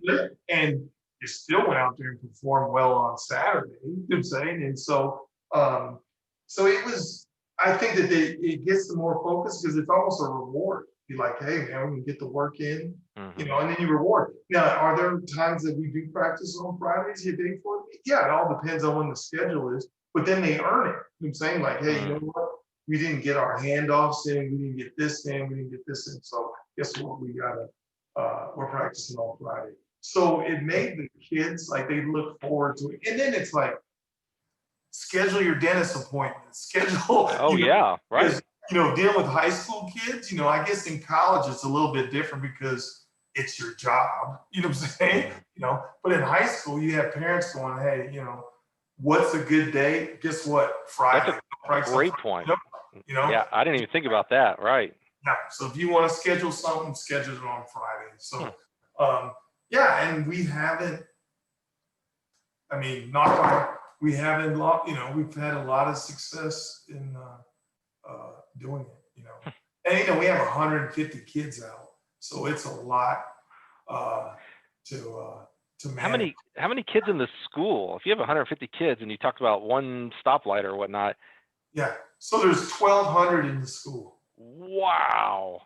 And you still went out there and performed well on Saturday. You know what I'm saying? And so it was. I think that it gets them more focused because it's almost a reward. Be like, hey man, we can get the work in, and then you reward it. Now, are there times that we do practice on Fridays? You think for it? Yeah, it all depends on when the schedule is. But then they earn it. You know what I'm saying? Like, hey, you know what? We didn't get our handoffs in, we didn't get this in, we didn't get this in. So guess what? We're practicing on Friday. So it made the kids like they look forward to it. And then it's like, schedule your dentist appointment. Schedule. Oh yeah, right. Dealing with high school kids, I guess in college it's a little bit different because it's your job. You know what I'm saying? But in high school you have parents going, hey, what's a good day? Guess what? Friday. That's a great point. Yeah, I didn't even think about that. Right. Yeah. So if you want to schedule something, schedule it on Friday. So and we haven't. I mean, we haven't. We've had a lot of success in doing it. And we have 150 kids out, so it's a lot to manage. How many kids in the school? If you have 150 kids and you talked about one stoplight or whatnot. Yeah. So there's 1,200 in the school. Wow.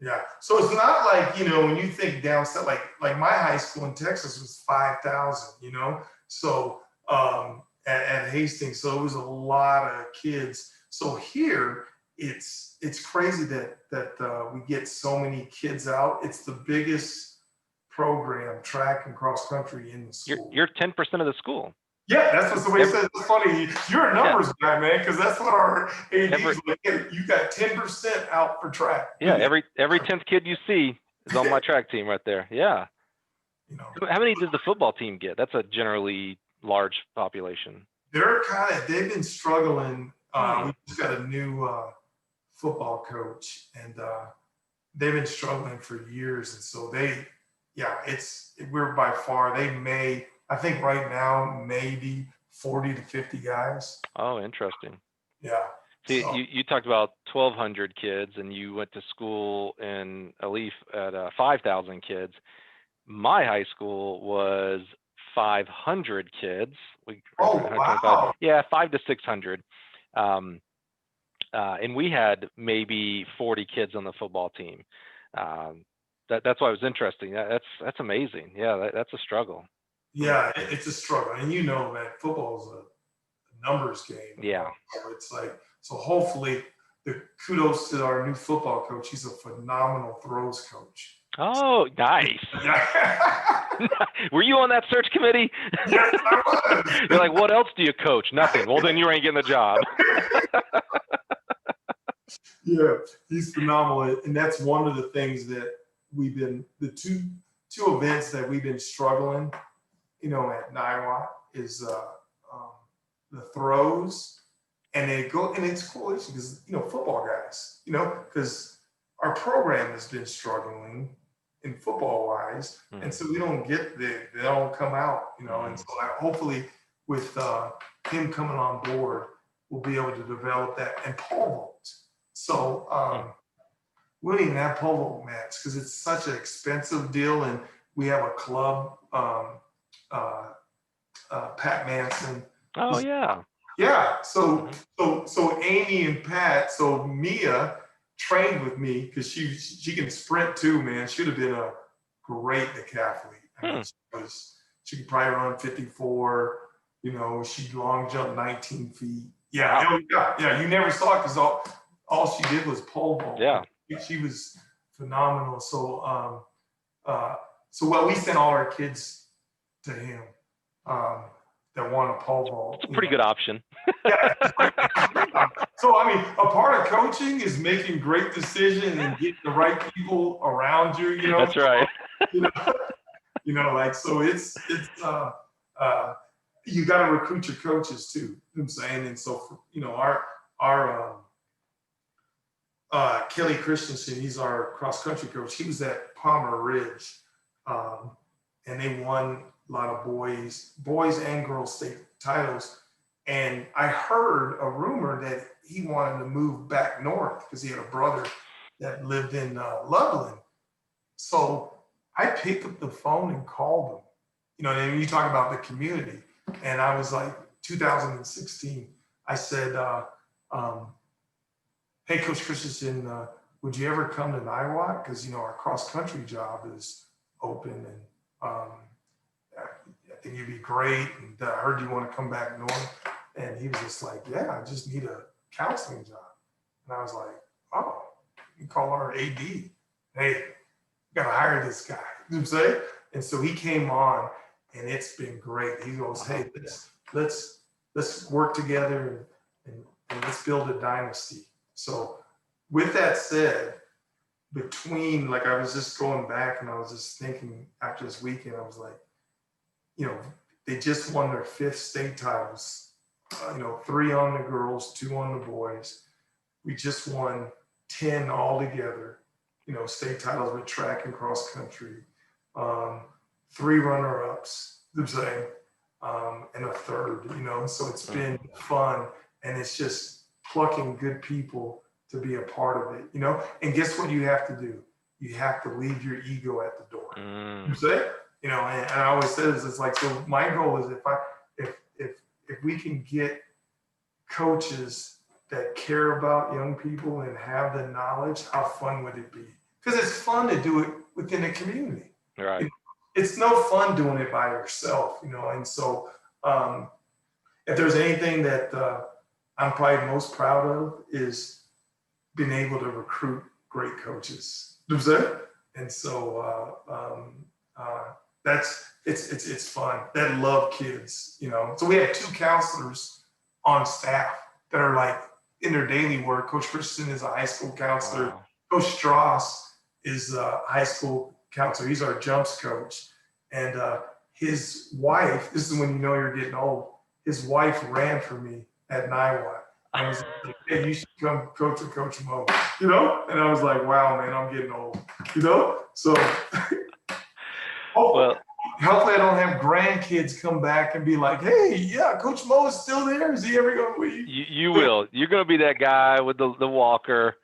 Yeah. So it's not like, when you think down south, like my high school in Texas was 5,000, So at Hastings, so it was a lot of kids. So here it's crazy that we get so many kids out. It's the biggest program, track and cross country, in the school. You're 10% of the school. Yeah, that's what somebody said. It's funny. You're a numbers guy, man, because that's what our AD's like. Hey, you got 10% out for track. Yeah, every 10th kid you see is on my track team right there. Yeah. How many does the football team get? That's a generally large population. They've been struggling. We just got a new football coach, and they've been struggling for years. And so we're by far, I think right now, maybe 40 to 50 guys. Oh, interesting. Yeah. See, you talked about 1,200 kids, and you went to school in Alif at 5,000 kids. My high school was 500 kids. Wow. Yeah, 500 to 600. And we had maybe 40 kids on the football team. That's why it was interesting. That's amazing. Yeah, that's a struggle. Yeah, it's a struggle. And man, football is a numbers game. Yeah. It's like, so hopefully, the kudos to our new football coach. He's a phenomenal throws coach. Oh, nice. Were you on that search committee? Yes, I was. You're like, what else do you coach? Nothing. Well, then you ain't getting the job. Yeah, he's phenomenal. And that's one of the things that the two events that we've been struggling, at Niwot is the throws. And it's cool because, football guys, because our program has been struggling in football wise. And so we don't they don't come out, and so hopefully with him coming on board, we'll be able to develop that and pole vault. So we don't even have pole vault mats because it's such an expensive deal. And we have a club, Pat Manson. Oh yeah. Yeah. So Amy and Pat, so Mia trained with me because she can sprint too, man. She would have been a great decathlete. I mean, she could probably run 54, she'd long jump 19 feet. Yeah. Wow. Yeah. You never saw it because all she did was pole vault. Yeah. She was phenomenal. So we sent all our kids to him. That want a pole vault. It's a pretty good option. Yeah. So, I mean, a part of coaching is making great decisions and getting the right people around you, That's right. So it's you got to recruit your coaches too. You know what I'm saying? And so, our Kelly Christensen, he's our cross country coach. He was at Palmer Ridge, and they won a lot of boys and girls state titles. And I heard a rumor that he wanted to move back north because he had a brother that lived in Loveland. So I picked up the phone and called him. And you talk about the community. And I was like, 2016, I said, hey, Coach Christensen, would you ever come to Niwot? Because, our cross country job is open, and I think you'd be great. And I heard you want to come back north. And he was just like, yeah, I just need a counseling job. And I was like, oh, you call our AD. Hey, you got to hire this guy. You know what I'm saying? And so he came on, and it's been great. He goes, hey, let's work together and let's build a dynasty. So with that said, between, like, I was just going back and I was just thinking after this weekend, I was like, they just won their 5th state titles. 3 on the girls, 2 on the boys. We just won 10 altogether, state titles with track and cross country. 3 runner-ups, I'm saying, and a 3rd, so it's been fun. And it's just plucking good people to be a part of it, and guess what you have to do? You have to leave your ego at the door. You say, and I always say this, it's like, so my goal is if we can get coaches that care about young people and have the knowledge, how fun would it be? Because it's fun to do it within the community. Right. It's no fun doing it by yourself, and so if there's anything that I'm probably most proud of is being able to recruit great coaches. You know what I'm saying? And so it's fun, that love kids, you know. So we have 2 counselors on staff that are like in their daily work. Coach Christensen is a high school counselor. Wow. Coach Strauss is a high school counselor. He's our jumps coach. And his wife, this is when you know you're getting old, his wife ran for me at Niwot. I was like, hey, you should come coach with Coach Mo, you know? And I was like, wow, man, I'm getting old, you know? So Well, hopefully I don't have grandkids come back and be like, hey, yeah, Coach Mo is still there. Is he ever going to leave? you will. You're going to be that guy with the walker.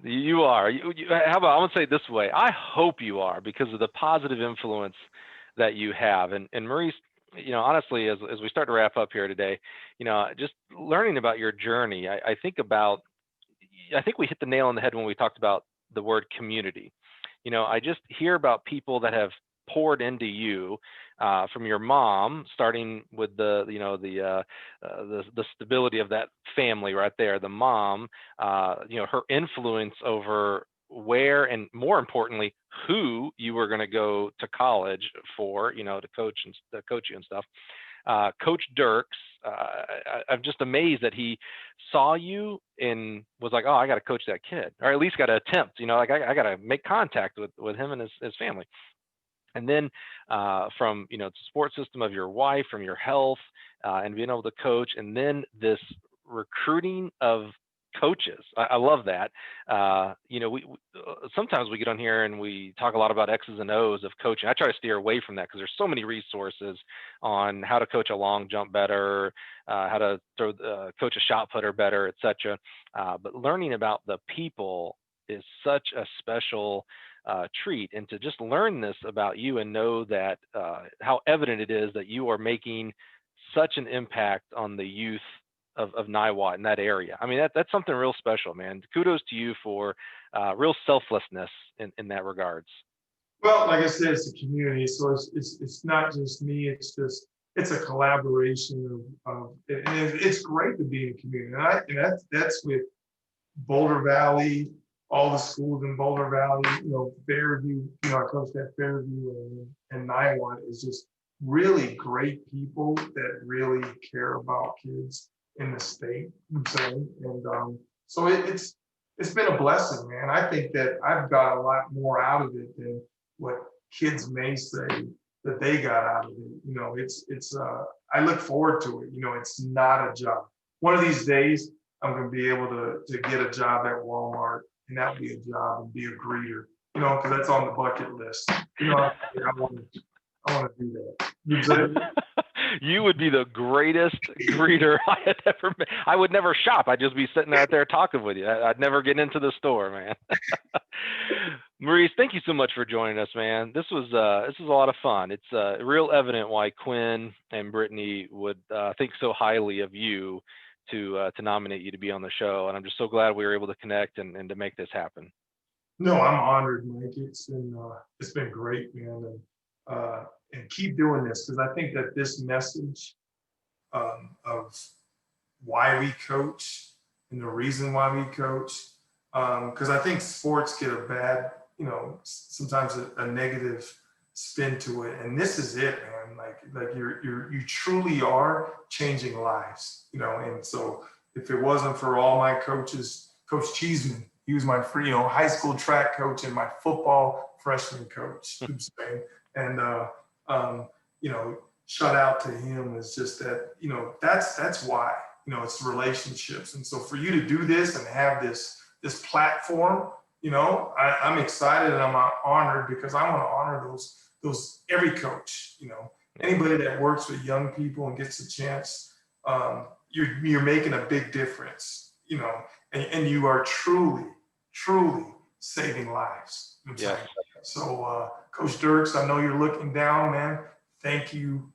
You are. How about, I'm going to say it this way. I hope you are, because of the positive influence that you have. And Maurice, you know, honestly, as we start to wrap up here today, you know, just learning about your journey, I think we hit the nail on the head when we talked about the word community. You know, I just hear about people that have poured into you, from your mom, starting with the stability of that family right there, the mom, you know, her influence over where, and more importantly, who you were going to go to college for, you know, to coach you and stuff. Coach Dirks, I'm just amazed that he saw you and was like, oh, I got to coach that kid, or at least got to attempt, you know, like I got to make contact with him and his family. And then from, you know, the support system of your wife, from your health, and being able to coach, and then this recruiting of coaches. I love that. You know, we sometimes we get on here and we talk a lot about X's and O's of coaching. I try to steer away from that, because there's so many resources on how to coach a long jump better, how to coach a shot putter better, etc. But learning about the people is such a special treat, and to just learn this about you and know that how evident it is that you are making such an impact on the youth of Niwot in that area. I mean, that's something real special, man. Kudos to you for real selflessness in that regards. Well, like I said, it's a community, so it's not just me. It's a collaboration of and it's great to be in a community, and that's with Boulder Valley, all the schools in Boulder Valley, you know, Fairview, you know, I coached at Fairview and Niwot is just really great people that really care about kids in the state, I'm saying. And so it's been a blessing, man. I think that I've got a lot more out of it than what kids may say that they got out of it. You know, I look forward to it. You know, it's not a job. One of these days, I'm going to be able to get a job at Walmart, and that would be a job, and be a greeter, you know, because that's on the bucket list. You know, I want to do that. You know, you would be the greatest greeter I had ever met. I would never shop. I'd just be sitting out there talking with you. I'd never get into the store, man. Maurice, thank you so much for joining us, man. This was a lot of fun. It's real evident why Quinn and Brittany would think so highly of you to nominate you to be on the show, and I'm just so glad we were able to connect and to make this happen. No, I'm honored, Mike. It's been great, man, and keep doing this, because I think that this message of why we coach and the reason why we coach, because I think sports get a bad, you know, sometimes a negative spin to it, and this is it, man. Like you truly are changing lives, you know. And so if it wasn't for all my coaches, Coach Cheeseman, he was my free, you know, high school track coach and my football freshman coach, and you know, shout out to him. Is just that, you know, that's why, you know, it's relationships. And so for you to do this and have this platform, you know, I'm excited and I'm honored, because I want to honor those every coach, you know, anybody that works with young people and gets a chance, you're making a big difference, you know, and you are truly saving lives. Yeah. So Coach Dirks, I know you're looking down, man. Thank you.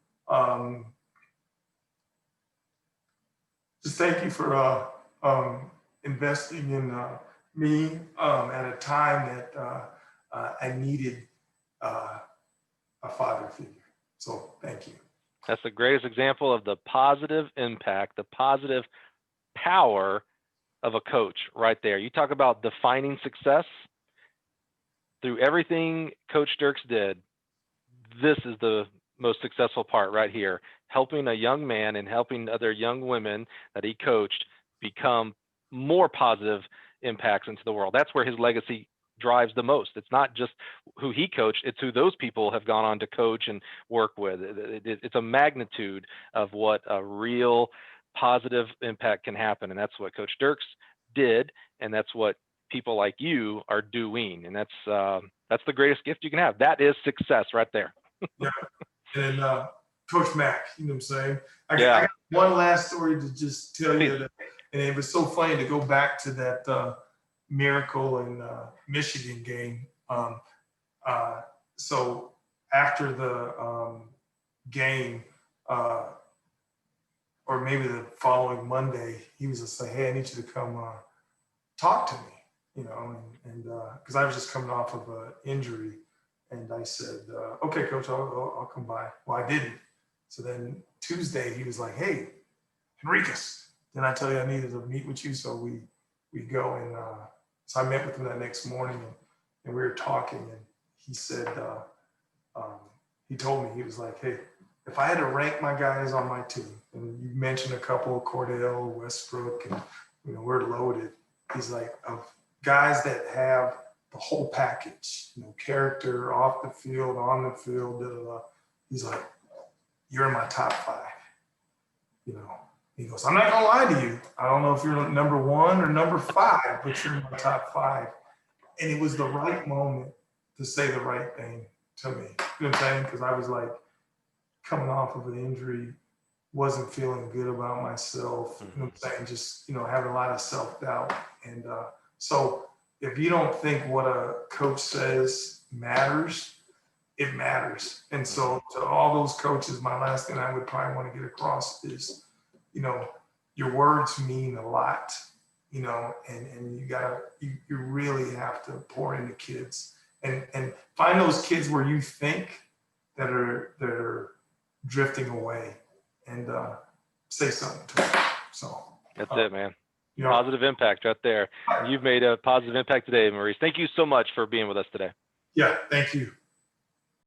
Just thank you for investing in me at a time that I needed a father figure. So thank you. That's the greatest example of the positive impact, the positive power of a coach right there. You talk about defining success through everything Coach Dirks did. this is the most successful part right here, helping a young man and helping other young women that he coached become more positive impacts into the world. That's where his legacy drives the most. It's not just who he coached, it's who those people have gone on to coach and work with. It's a magnitude of what a real positive impact can happen. And that's what Coach Dirks did. And that's what people like you are doing. And that's the greatest gift you can have. That is success right there. Yeah. And Coach Mack, you know what I'm saying? I Yeah. got one last story to just tell you Please. that, and it was so funny to go back to that Miracle and Michigan game. So after the game, or maybe the following Monday, he was just like, "Hey, I need you to come talk to me," you know, and because I was just coming off of an injury, and I said, "Okay, Coach, I'll come by." Well, I didn't. So then Tuesday, he was like, "Hey, Henriques, didn't I tell you I needed to meet with you?" So we go, and so I met with him that next morning, and we were talking, and he said, he told me, he was like, "Hey, if I had to rank my guys on my team," and you mentioned a couple, Cordell, Westbrook, and you know, we're loaded. He's like, of guys that have the whole package, you know, character, off the field, on the field, da, da, da. He's like, "You're in my top 5." You know, he goes, "I'm not gonna lie to you. I don't know if you're number 1 or number 5, but you're in my top 5." And it was the right moment to say the right thing to me. You know what I'm saying? Because I was like coming off of an injury, wasn't feeling good about myself. You know what I'm saying? Just, you know, having a lot of self-doubt. And so if you don't think what a coach says matters, it matters. And so to all those coaches, my last thing I would probably want to get across is, you know, your words mean a lot, you know, and you really have to pour into kids and find those kids where you think that are drifting away and say something to them. So that's it, man. You know, Positive impact right there. You've made a positive impact today, Maurice. Thank you so much for being with us today. Yeah, thank you.